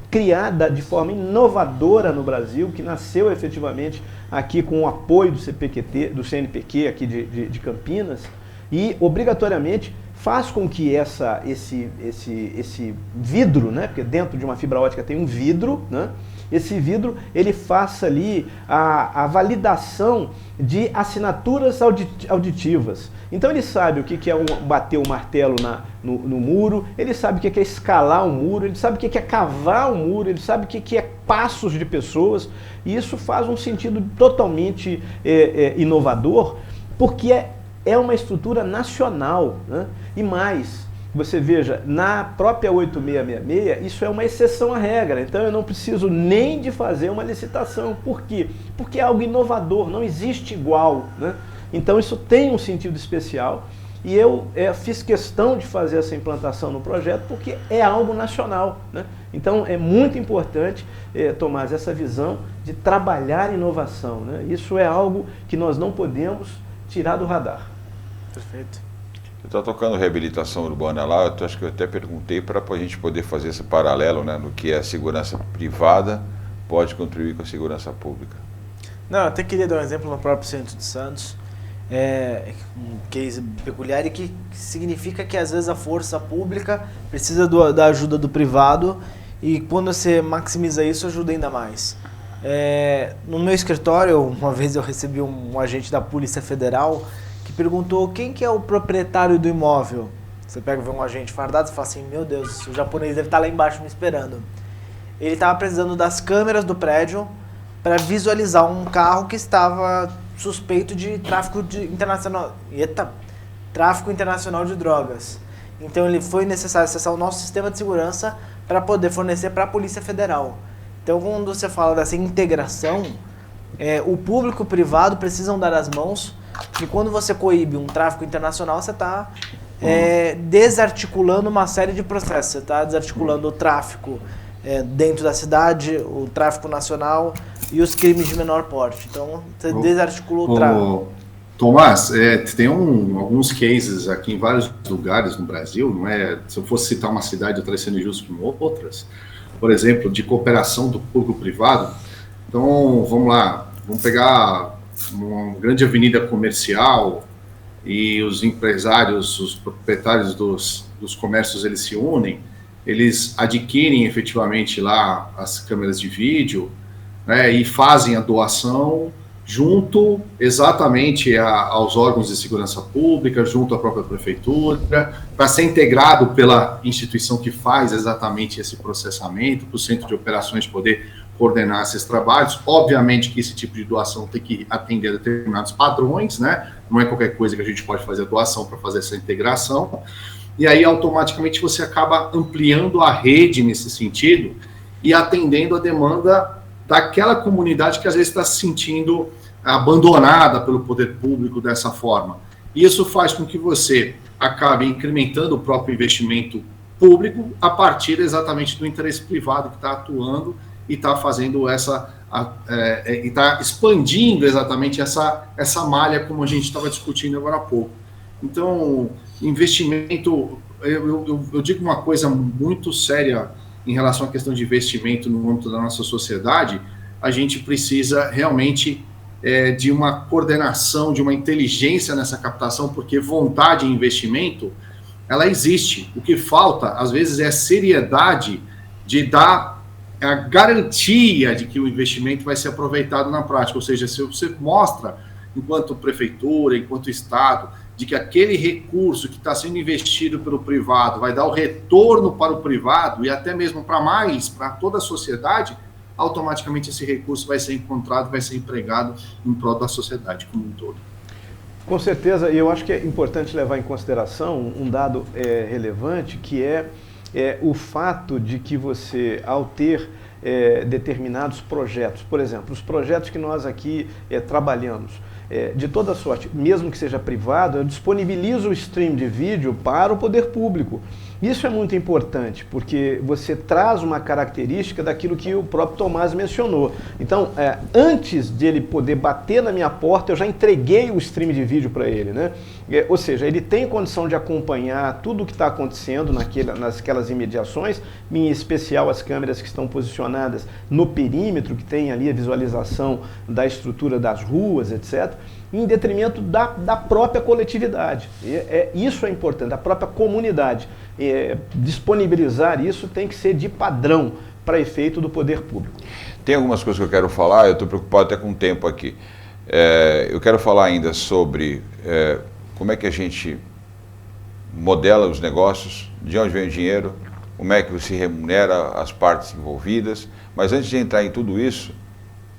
criada de forma inovadora no Brasil, que nasceu efetivamente aqui com o apoio do CNPq aqui de Campinas, e obrigatoriamente faz com que esse vidro, né, porque dentro de uma fibra ótica tem um vidro, né, esse vidro ele faça ali a validação de assinaturas auditivas. Então ele sabe o que é bater o martelo no muro, ele sabe o que é escalar um muro, ele sabe o que é cavar um muro, ele sabe o que é passos de pessoas, e isso faz um sentido totalmente inovador, porque é uma estrutura nacional, né? E mais, você veja, na própria 8666, isso é uma exceção à regra, então eu não preciso nem de fazer uma licitação. Por quê? Porque é algo inovador, não existe igual, né? Então isso tem um sentido especial, e eu fiz questão de fazer essa implantação no projeto porque é algo nacional, né? Então é muito importante, Tomás, essa visão de trabalhar inovação, né? Isso é algo que nós não podemos tirar do radar. Perfeito. Você está tocando reabilitação urbana lá, eu acho que eu até perguntei para a gente poder fazer esse paralelo, né, no que é a segurança privada pode contribuir com a segurança pública. Não, eu até queria dar um exemplo no próprio Centro de Santos, um case peculiar e que significa que às vezes a força pública precisa da ajuda do privado, e quando você maximiza isso, ajuda ainda mais. No meu escritório, uma vez eu recebi um agente da Polícia Federal que perguntou quem que é o proprietário do imóvel. Você pega um agente fardado e fala assim, meu Deus, o japonês deve estar lá embaixo me esperando. Ele estava precisando das câmeras do prédio para visualizar um carro que estava suspeito de tráfico internacional de drogas. Então ele foi necessário acessar o nosso sistema de segurança para poder fornecer para a Polícia Federal. Então quando você fala dessa integração, o público e o privado precisam dar as mãos, e quando você coíbe um tráfico internacional, você está desarticulando uma série de processos. Você está desarticulando o tráfico dentro da cidade, o tráfico nacional e os crimes de menor porte. Então, você desarticula o tráfico. Tomás, tem alguns cases aqui em vários lugares no Brasil, não é? Se eu fosse citar uma cidade, eu estaria sendo injusto com outras, por exemplo, de cooperação do público-privado. Então, vamos lá, vamos pegar uma grande avenida comercial e os empresários, os proprietários dos comércios, eles se unem, eles adquirem efetivamente lá as câmeras de vídeo, né, e fazem a doação junto exatamente aos órgãos de segurança pública, junto à própria prefeitura, para ser integrado pela instituição que faz exatamente esse processamento, para o centro de operações poder coordenar esses trabalhos. Obviamente que esse tipo de doação tem que atender a determinados padrões, né? Não é qualquer coisa que a gente pode fazer a doação para fazer essa integração, e aí automaticamente você acaba ampliando a rede nesse sentido e atendendo a demanda daquela comunidade que às vezes está se sentindo abandonada pelo poder público dessa forma. E isso faz com que você acabe incrementando o próprio investimento público a partir exatamente do interesse privado que está atuando e está fazendo e está expandindo exatamente essa malha, como a gente estava discutindo agora há pouco. Então, investimento, eu digo uma coisa muito séria em relação à questão de investimento no âmbito da nossa sociedade. A gente precisa realmente de uma coordenação, de uma inteligência nessa captação, porque vontade e investimento, ela existe. O que falta, às vezes, é a seriedade de dar a garantia de que o investimento vai ser aproveitado na prática. Ou seja, se você mostra, enquanto prefeitura, enquanto Estado, de que aquele recurso que está sendo investido pelo privado vai dar o retorno para o privado e até mesmo para toda a sociedade, automaticamente esse recurso vai ser encontrado, vai ser empregado em prol da sociedade como um todo. Com certeza, e eu acho que é importante levar em consideração um dado relevante, que é o fato de que você, ao ter determinados projetos, por exemplo, os projetos que nós aqui trabalhamos, de toda sorte, mesmo que seja privado, eu disponibilizo o stream de vídeo para o poder público. Isso é muito importante, porque você traz uma característica daquilo que o próprio Tomás mencionou. Então, antes de ele poder bater na minha porta, eu já entreguei o stream de vídeo para ele, né? Ou seja, ele tem condição de acompanhar tudo o que está acontecendo naquelas imediações, em especial as câmeras que estão posicionadas no perímetro, que tem ali a visualização da estrutura das ruas, etc. em detrimento da própria coletividade. Isso é importante, da própria comunidade. Disponibilizar isso tem que ser de padrão para efeito do poder público. Tem algumas coisas que eu quero falar, eu estou preocupado até com o tempo aqui. Eu quero falar ainda sobre como é que a gente modela os negócios, de onde vem o dinheiro, como é que se remunera as partes envolvidas. Mas antes de entrar em tudo isso,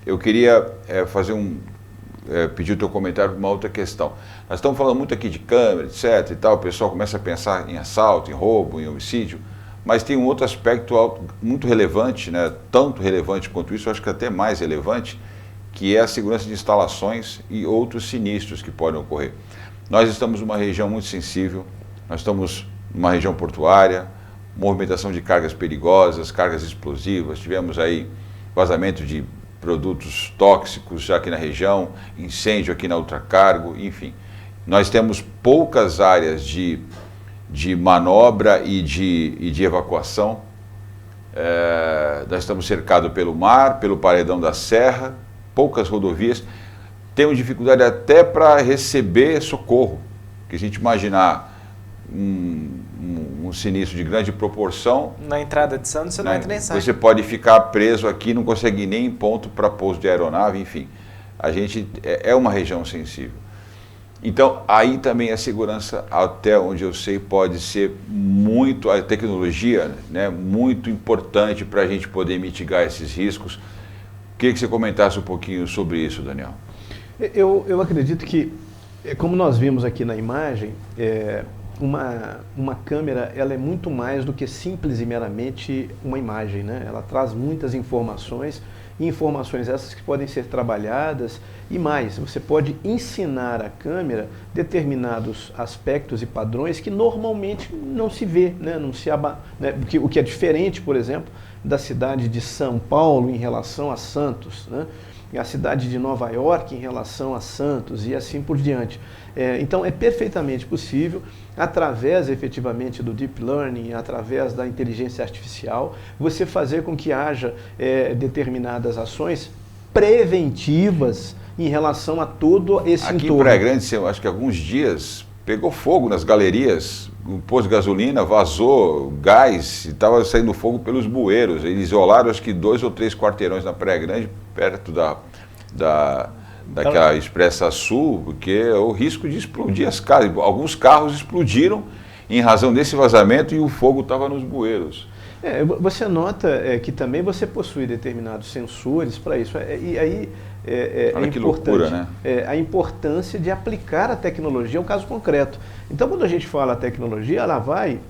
eu queria pedir o teu comentário para uma outra questão. Nós estamos falando muito aqui de câmera, etc. e tal, o pessoal começa a pensar em assalto, em roubo, em homicídio, mas tem um outro aspecto muito relevante, né? Tanto relevante quanto isso, eu acho que até mais relevante, que é a segurança de instalações e outros sinistros que podem ocorrer. Nós estamos numa região muito sensível, nós estamos numa região portuária, movimentação de cargas perigosas, cargas explosivas, tivemos aí vazamento de produtos tóxicos já aqui na região, incêndio aqui na Ultracargo, enfim. Nós temos poucas áreas de manobra e de evacuação. Nós estamos cercados pelo mar, pelo paredão da serra, poucas rodovias. Temos dificuldade até para receber socorro, que a gente imaginar um sinistro de grande proporção. Na entrada de Santos você não entra nem sai. Você pode ficar preso aqui, não consegue ir nem em ponto para pouso de aeronave, enfim. A gente é uma região sensível. Então, aí também a segurança, até onde eu sei, pode ser muito, a tecnologia, né, muito importante para a gente poder mitigar esses riscos. Queria que você comentasse um pouquinho sobre isso, Daniel. Eu acredito que, como nós vimos aqui na imagem, uma câmera ela é muito mais do que simples e meramente uma imagem, né? Ela traz muitas informações, e informações essas que podem ser trabalhadas e mais, você pode ensinar a câmera determinados aspectos e padrões que normalmente não se vê, né? Né? O que é diferente, por exemplo, da cidade de São Paulo em relação a Santos, né? E a cidade de Nova York em relação a Santos e assim por diante. Então é perfeitamente possível, através efetivamente do Deep Learning, através da inteligência artificial, você fazer com que haja determinadas ações preventivas em relação a todo esse entorno. Aqui entorno. em Praia Grande, acho que alguns dias, pegou fogo nas galerias, um posto de gasolina vazou gás e estava saindo fogo pelos bueiros. Eles isolaram acho que 2 ou 3 quarteirões na Praia Grande, perto daquela Expressa Sul, porque é o risco de explodir as casas. Alguns carros explodiram em razão desse vazamento e o fogo estava nos bueiros. Você nota que também você possui determinados sensores para isso. E aí Olha que loucura, né? A importância de aplicar a tecnologia ao caso concreto. Então, quando a gente fala tecnologia,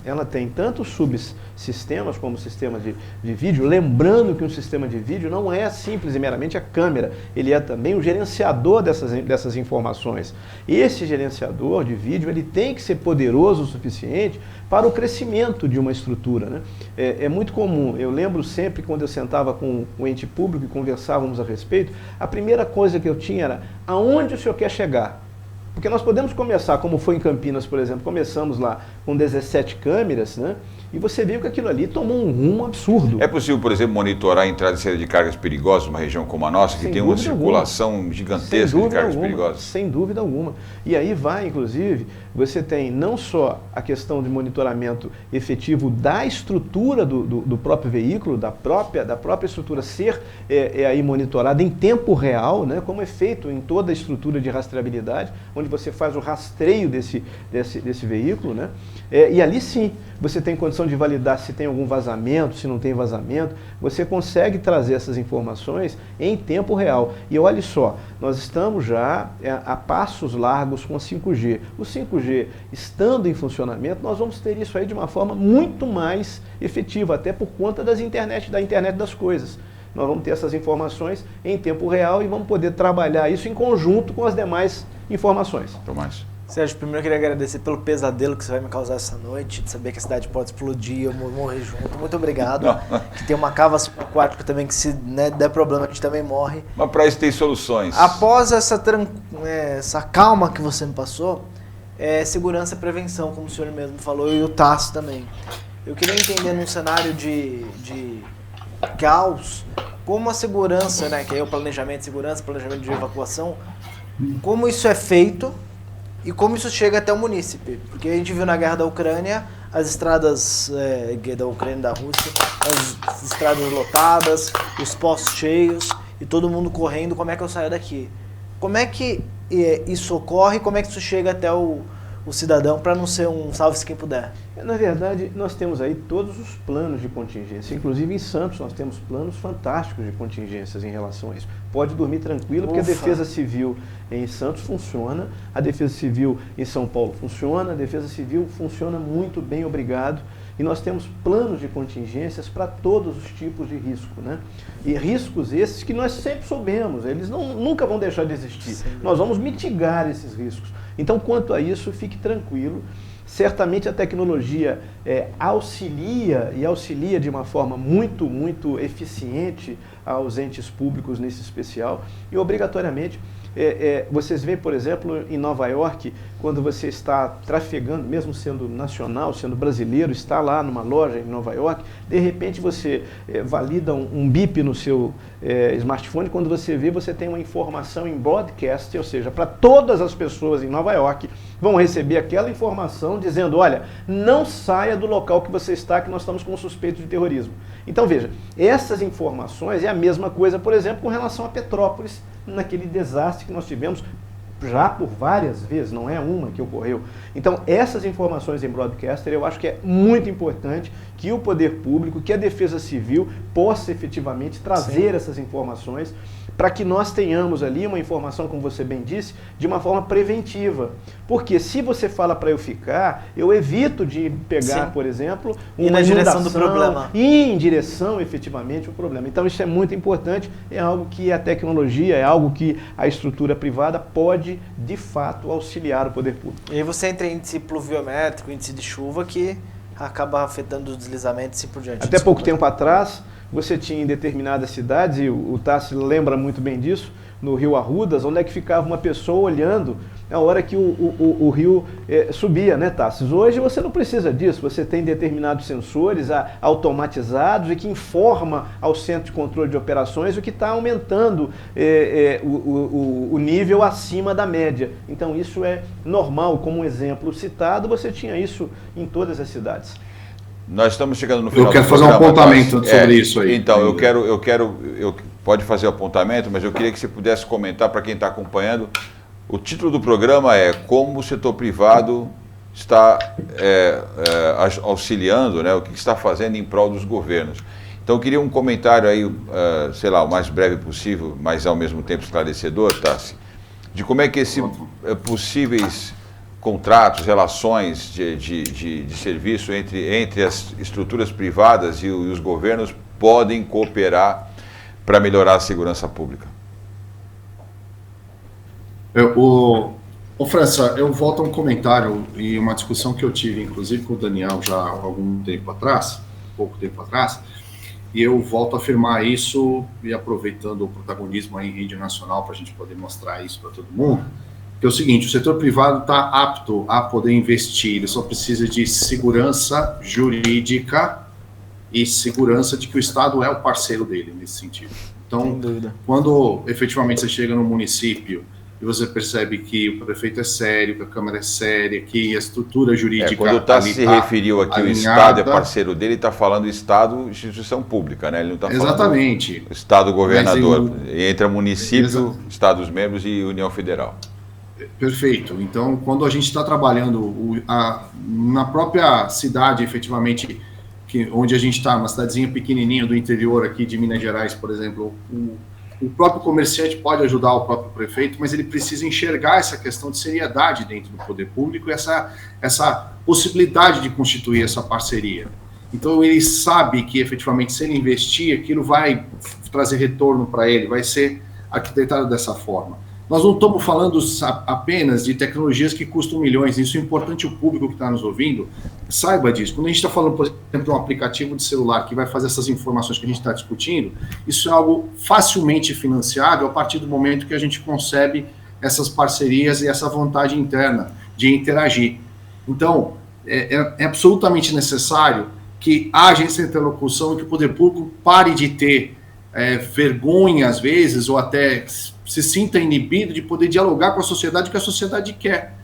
ela tem tanto subsistemas como sistema de vídeo, lembrando que um sistema de vídeo não é simples e meramente a câmera, ele é também o gerenciador dessas informações. Esse gerenciador de vídeo, ele tem que ser poderoso o suficiente para o crescimento de uma estrutura, né? É muito comum, eu lembro sempre quando eu sentava com um ente público e conversávamos a respeito, a primeira coisa que eu tinha era, aonde o senhor quer chegar? Porque nós podemos começar, como foi em Campinas, por exemplo, começamos lá com 17 câmeras, né? E você viu que aquilo ali tomou um rumo absurdo. É possível, por exemplo, monitorar a entrada e saída de cargas perigosas numa região como a nossa, que tem uma circulação gigantesca de cargas perigosas? Sem dúvida alguma. E aí inclusive, você tem não só a questão de monitoramento efetivo da estrutura do próprio veículo, da própria estrutura ser aí monitorada em tempo real, né, como é feito em toda a estrutura de rastreabilidade, onde você faz o rastreio desse veículo, né? E ali sim, você tem condição de validar se tem algum vazamento, se não tem vazamento, você consegue trazer essas informações em tempo real. E olha só, nós estamos já a passos largos com a 5G. O 5G estando em funcionamento, nós vamos ter isso aí de uma forma muito mais efetiva, até por conta da internet das coisas. Nós vamos ter essas informações em tempo real e vamos poder trabalhar isso em conjunto com as demais informações. Tomás. Sérgio, primeiro eu queria agradecer pelo pesadelo que você vai me causar essa noite, de saber que a cidade pode explodir, eu morrer junto. Muito obrigado. Que tem uma cava aquática também que se der problema a gente também morre. Mas para isso tem soluções. Após essa calma que você me passou, segurança e prevenção, como o senhor mesmo falou, e o Tasso também. Eu queria entender num cenário de caos, como a segurança, né, que é o planejamento de segurança, planejamento de evacuação, como isso é feito e como isso chega até o munícipe. Porque a gente viu na guerra da Ucrânia as estradas da Ucrânia e da Rússia, as estradas lotadas, os postos cheios e todo mundo correndo, como é que eu saio daqui? Como é que isso ocorre, como é que isso chega até o cidadão para não ser um salve-se quem puder? Na verdade, nós temos aí todos os planos de contingência. Inclusive em Santos nós temos planos fantásticos de contingências em relação a isso. Pode dormir tranquilo, porque a Defesa Civil em Santos funciona, a Defesa Civil em São Paulo funciona, a Defesa Civil funciona muito bem, obrigado. E nós temos planos de contingências para todos os tipos de risco, né? E riscos esses que nós sempre soubemos, eles nunca vão deixar de existir. Sim. Nós vamos mitigar esses riscos. Então, quanto a isso, fique tranquilo. Certamente a tecnologia auxilia de uma forma muito, muito eficiente aos entes públicos nesse especial. E, obrigatoriamente, vocês veem, por exemplo, em Nova York, quando você está trafegando, mesmo sendo nacional, sendo brasileiro, está lá numa loja em Nova York, de repente você valida um bip no seu smartphone, quando você vê, você tem uma informação em broadcast, ou seja, para todas as pessoas em Nova York vão receber aquela informação dizendo, olha, não saia do local que você está, que nós estamos com suspeito de terrorismo. Então veja, essas informações é a mesma coisa, por exemplo, com relação a Petrópolis, naquele desastre que nós tivemos já por várias vezes, não é uma que ocorreu. Então, essas informações em broadcaster, eu acho que é muito importante que o poder público, que a Defesa Civil possa efetivamente trazer essas informações para que nós tenhamos ali uma informação, como você bem disse, de uma forma preventiva. Porque se você fala para eu ficar, eu evito de pegar, por exemplo, uma direção do problema. E em direção, efetivamente, ao problema. Então isso é muito importante, é algo que a tecnologia, é algo que a estrutura privada pode, de fato, auxiliar o poder público. E aí você entra em índice pluviométrico, índice de chuva, que acaba afetando os deslizamentos e assim por diante. Até pouco tempo atrás, você tinha em determinadas cidades, e o Tassi lembra muito bem disso, no Rio Arrudas, onde é que ficava uma pessoa olhando na hora que o rio subia, né, Tassi? Hoje você não precisa disso, você tem determinados sensores automatizados e que informa ao centro de controle de operações o que está aumentando o nível acima da média. Então isso é normal, como um exemplo citado, você tinha isso em todas as cidades. Nós estamos chegando no final. Eu quero fazer um apontamento sobre isso aí. Então, pode fazer o apontamento, mas eu queria que você pudesse comentar para quem está acompanhando. O título do programa é Como o setor privado está auxiliando, né, o que está fazendo em prol dos governos. Então, eu queria um comentário aí, sei lá, o mais breve possível, mas ao mesmo tempo esclarecedor, Tassi, de como é que esses possíveis contratos, relações de serviço entre as estruturas privadas e os governos podem cooperar para melhorar a segurança pública. França, eu volto a um comentário e uma discussão que eu tive, inclusive, com o Daniel já há pouco tempo atrás, e eu volto a afirmar isso e aproveitando o protagonismo aí em rede nacional para a gente poder mostrar isso para todo mundo, que é o seguinte, o setor privado está apto a poder investir, ele só precisa de segurança jurídica e segurança de que o Estado é o parceiro dele nesse sentido. Então, quando efetivamente você chega no município e você percebe que o prefeito é sério, que a Câmara é séria, que a estrutura jurídica... Quando o Tassi se referiu aqui, o Estado é parceiro dele, está falando Estado, instituição pública, né? Ele não está falando... Exatamente. Estado governador, entra município, Estados membros e União Federal. Perfeito. Então, quando a gente está trabalhando na própria cidade, efetivamente, onde a gente está, uma cidadezinha pequenininha do interior aqui de Minas Gerais, por exemplo, o próprio comerciante pode ajudar o próprio prefeito, mas ele precisa enxergar essa questão de seriedade dentro do poder público e essa possibilidade de constituir essa parceria. Então, ele sabe que, efetivamente, se ele investir, aquilo vai trazer retorno para ele, vai ser arquitetado dessa forma. Nós não estamos falando apenas de tecnologias que custam milhões, isso é importante o público que está nos ouvindo saiba disso. Quando a gente está falando, por exemplo, de um aplicativo de celular que vai fazer essas informações que a gente está discutindo, isso é algo facilmente financiável a partir do momento que a gente concebe essas parcerias e essa vontade interna de interagir. Então, é absolutamente necessário que haja essa interlocução e que o poder público pare de ter vergonha, às vezes, ou até se sinta inibido de poder dialogar com a sociedade, que a sociedade quer.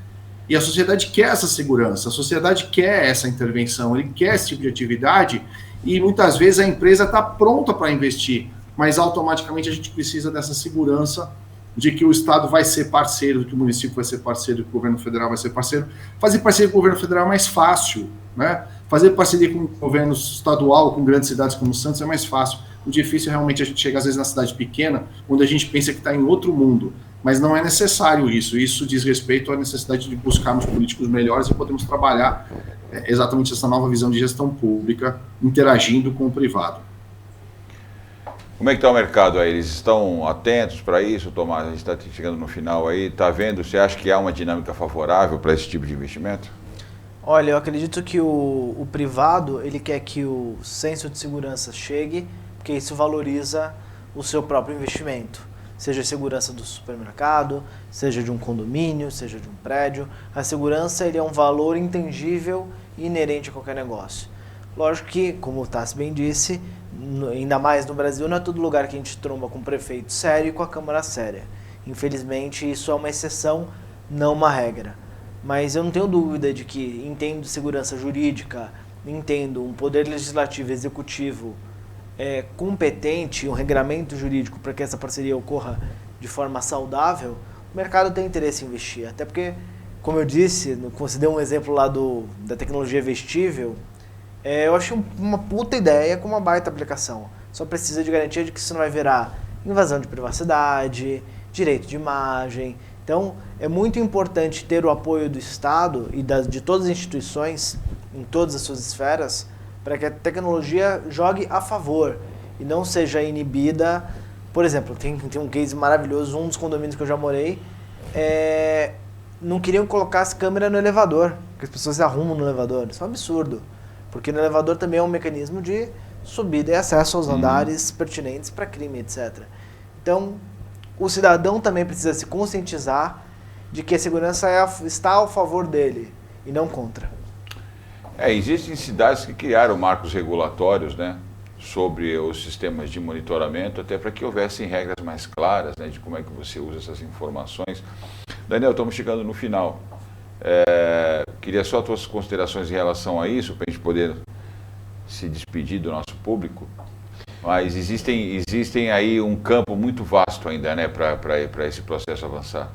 E a sociedade quer essa segurança, a sociedade quer essa intervenção, ele quer esse tipo de atividade, e muitas vezes a empresa está pronta para investir, mas automaticamente a gente precisa dessa segurança de que o Estado vai ser parceiro, de que o município vai ser parceiro, que o governo federal vai ser parceiro. Fazer parceria com o governo federal é mais fácil, né? Fazer parceria com o governo estadual, com grandes cidades como Santos, é mais fácil. O difícil é realmente a gente chegar, às vezes, na cidade pequena, onde a gente pensa que está em outro mundo. Mas não é necessário isso. Isso diz respeito à necessidade de buscarmos políticos melhores e podermos trabalhar exatamente essa nova visão de gestão pública, interagindo com o privado. Como é que está o mercado aí? Eles estão atentos para isso, Tomás? A gente está chegando no final aí. Está vendo? Você acha que há uma dinâmica favorável para esse tipo de investimento? Olha, eu acredito que o privado, ele quer que o senso de segurança chegue, porque isso valoriza o seu próprio investimento. Seja a segurança do supermercado, seja de um condomínio, seja de um prédio. A segurança, ele é um valor intangível e inerente a qualquer negócio. Lógico que, como o Tassi bem disse, ainda mais no Brasil, não é todo lugar que a gente tromba com um prefeito sério e com a Câmara séria. Infelizmente, isso é uma exceção, não uma regra. Mas eu não tenho dúvida de que entendo segurança jurídica, entendo um poder legislativo e executivo competente, um regramento jurídico para que essa parceria ocorra de forma saudável, o mercado tem interesse em investir. Até porque, como eu disse, você deu um exemplo lá da tecnologia vestível, eu achei uma puta ideia com uma baita aplicação. Só precisa de garantia de que isso não vai virar invasão de privacidade, direito de imagem. Então, é muito importante ter o apoio do Estado e de todas as instituições, em todas as suas esferas, para que a tecnologia jogue a favor e não seja inibida. Por exemplo, tem um case maravilhoso, um dos condomínios que eu já morei, não queriam colocar as câmeras no elevador, porque as pessoas se arrumam no elevador. Isso é um absurdo, porque no elevador também é um mecanismo de subida e acesso aos andares pertinentes para crime, etc. Então, o cidadão também precisa se conscientizar de que a segurança está ao favor dele e não contra. Existem cidades que criaram marcos regulatórios, né, sobre os sistemas de monitoramento, até para que houvessem regras mais claras, né, de como é que você usa essas informações. Daniel, estamos chegando no final. Queria só as tuas considerações em relação a isso, para a gente poder se despedir do nosso público. Mas existem aí um campo muito vasto ainda, né, para esse processo avançar.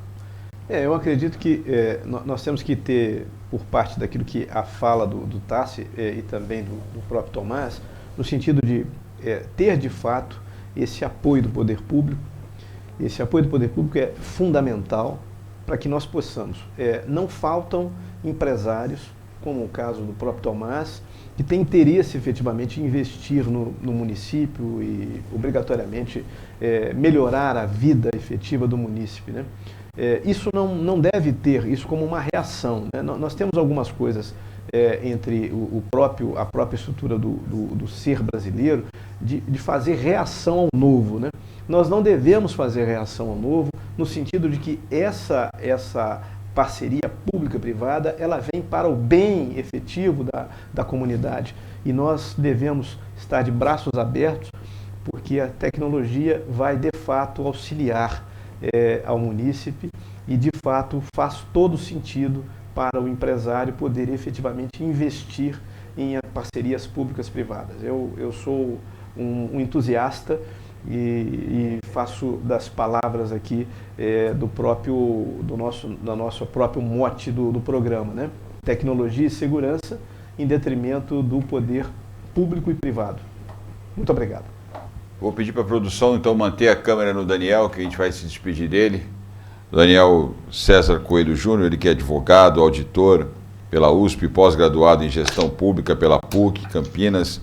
Eu acredito que nós temos que ter, por parte daquilo que a fala do Tassi e também do próprio Tomás, no sentido de ter de fato esse apoio do poder público. Esse apoio do poder público é fundamental para que nós possamos. Não faltam empresários, como o caso do próprio Tomás, que tem interesse efetivamente em investir no município e obrigatoriamente melhorar a vida efetiva do munícipe, né? Isso não deve ter isso como uma reação, né? Nós temos algumas coisas entre a própria estrutura do ser brasileiro de fazer reação ao novo, né? Nós não devemos fazer reação ao novo no sentido de que essa parceria pública-privada, ela vem para o bem efetivo da comunidade. E nós devemos estar de braços abertos, porque a tecnologia vai, de fato, auxiliar ao munícipe e, de fato, faz todo sentido para o empresário poder efetivamente investir em parcerias públicas-privadas. Eu sou um entusiasta e faço das palavras aqui do nosso próprio mote do programa, né? Tecnologia e segurança em detrimento do poder público e privado. Muito obrigado. Vou pedir para a produção, então, manter a câmera no Daniel, que a gente vai se despedir dele. Daniel César Coelho Júnior, ele que é advogado, auditor pela USP, pós-graduado em gestão pública pela PUC, Campinas,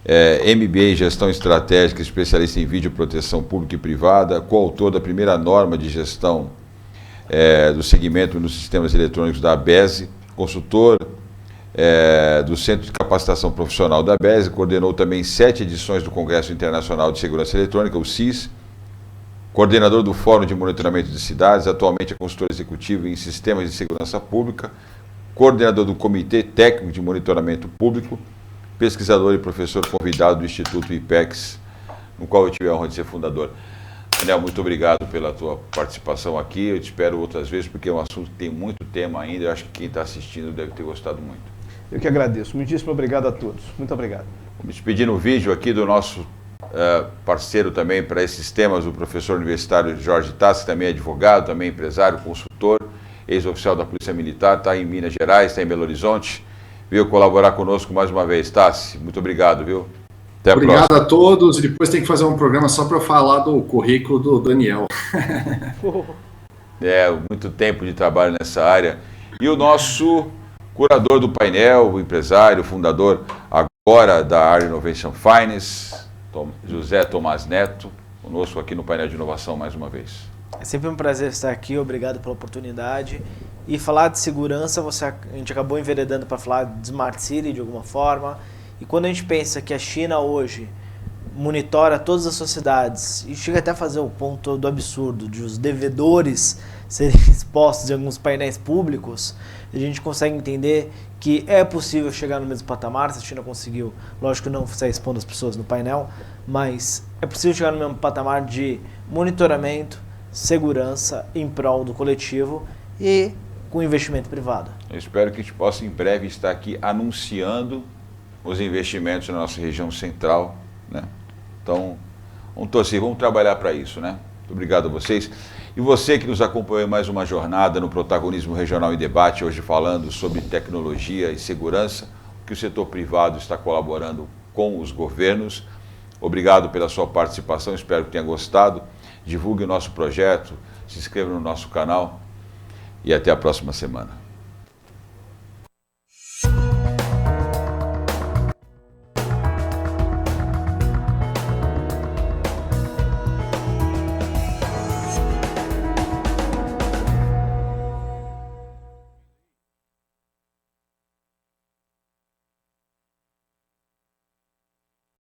MBA em gestão estratégica, especialista em videoproteção pública e privada, coautor da primeira norma de gestão do segmento nos sistemas eletrônicos da ABESE, consultor do Centro de Capacitação Profissional da ABESE, coordenou também 7 edições do Congresso Internacional de Segurança Eletrônica, o CIS, coordenador do Fórum de Monitoramento de Cidades, atualmente é consultor executivo em Sistemas de Segurança Pública, coordenador do Comitê Técnico de Monitoramento Público, pesquisador e professor convidado do Instituto IPEX, no qual eu tive a honra de ser fundador. Daniel, muito obrigado pela tua participação aqui. Eu te espero outras vezes, porque é um assunto que tem muito tema ainda. Eu acho que quem está assistindo deve ter gostado muito. Eu que agradeço. Muitíssimo obrigado a todos. Muito obrigado. Vou me despedir no vídeo aqui do nosso parceiro também para esses temas, o professor universitário Jorge Tassi, que também é advogado, também empresário, consultor, ex-oficial da Polícia Militar, está em Minas Gerais, está em Belo Horizonte. Veio colaborar conosco mais uma vez. Tassi, muito obrigado, viu? Até a Obrigado próxima. a todos. E depois tem que fazer um programa só para falar do currículo do Daniel. Muito tempo de trabalho nessa área. E o nosso curador do painel, o empresário, fundador agora da área Innovation Finance, José Tomás Neto, conosco aqui no painel de inovação mais uma vez. É sempre um prazer estar aqui, obrigado pela oportunidade. E falar de segurança, a gente acabou enveredando para falar de Smart City de alguma forma. E quando a gente pensa que a China hoje monitora todas as sociedades e chega até a fazer o ponto do absurdo de os devedores serem expostos em alguns painéis públicos, a gente consegue entender que é possível chegar no mesmo patamar. Se a China conseguiu, lógico que não sai expondo as pessoas no painel, mas é possível chegar no mesmo patamar de monitoramento, segurança em prol do coletivo e com investimento privado. Eu espero que a gente possa em breve estar aqui anunciando os investimentos na nossa região central, né? Então, vamos torcer, vamos trabalhar para isso, né? Muito obrigado a vocês. E você que nos acompanhou em mais uma jornada no Protagonismo Regional em Debate, hoje falando sobre tecnologia e segurança, que o setor privado está colaborando com os governos. Obrigado pela sua participação, espero que tenha gostado. Divulgue o nosso projeto, se inscreva no nosso canal e até a próxima semana.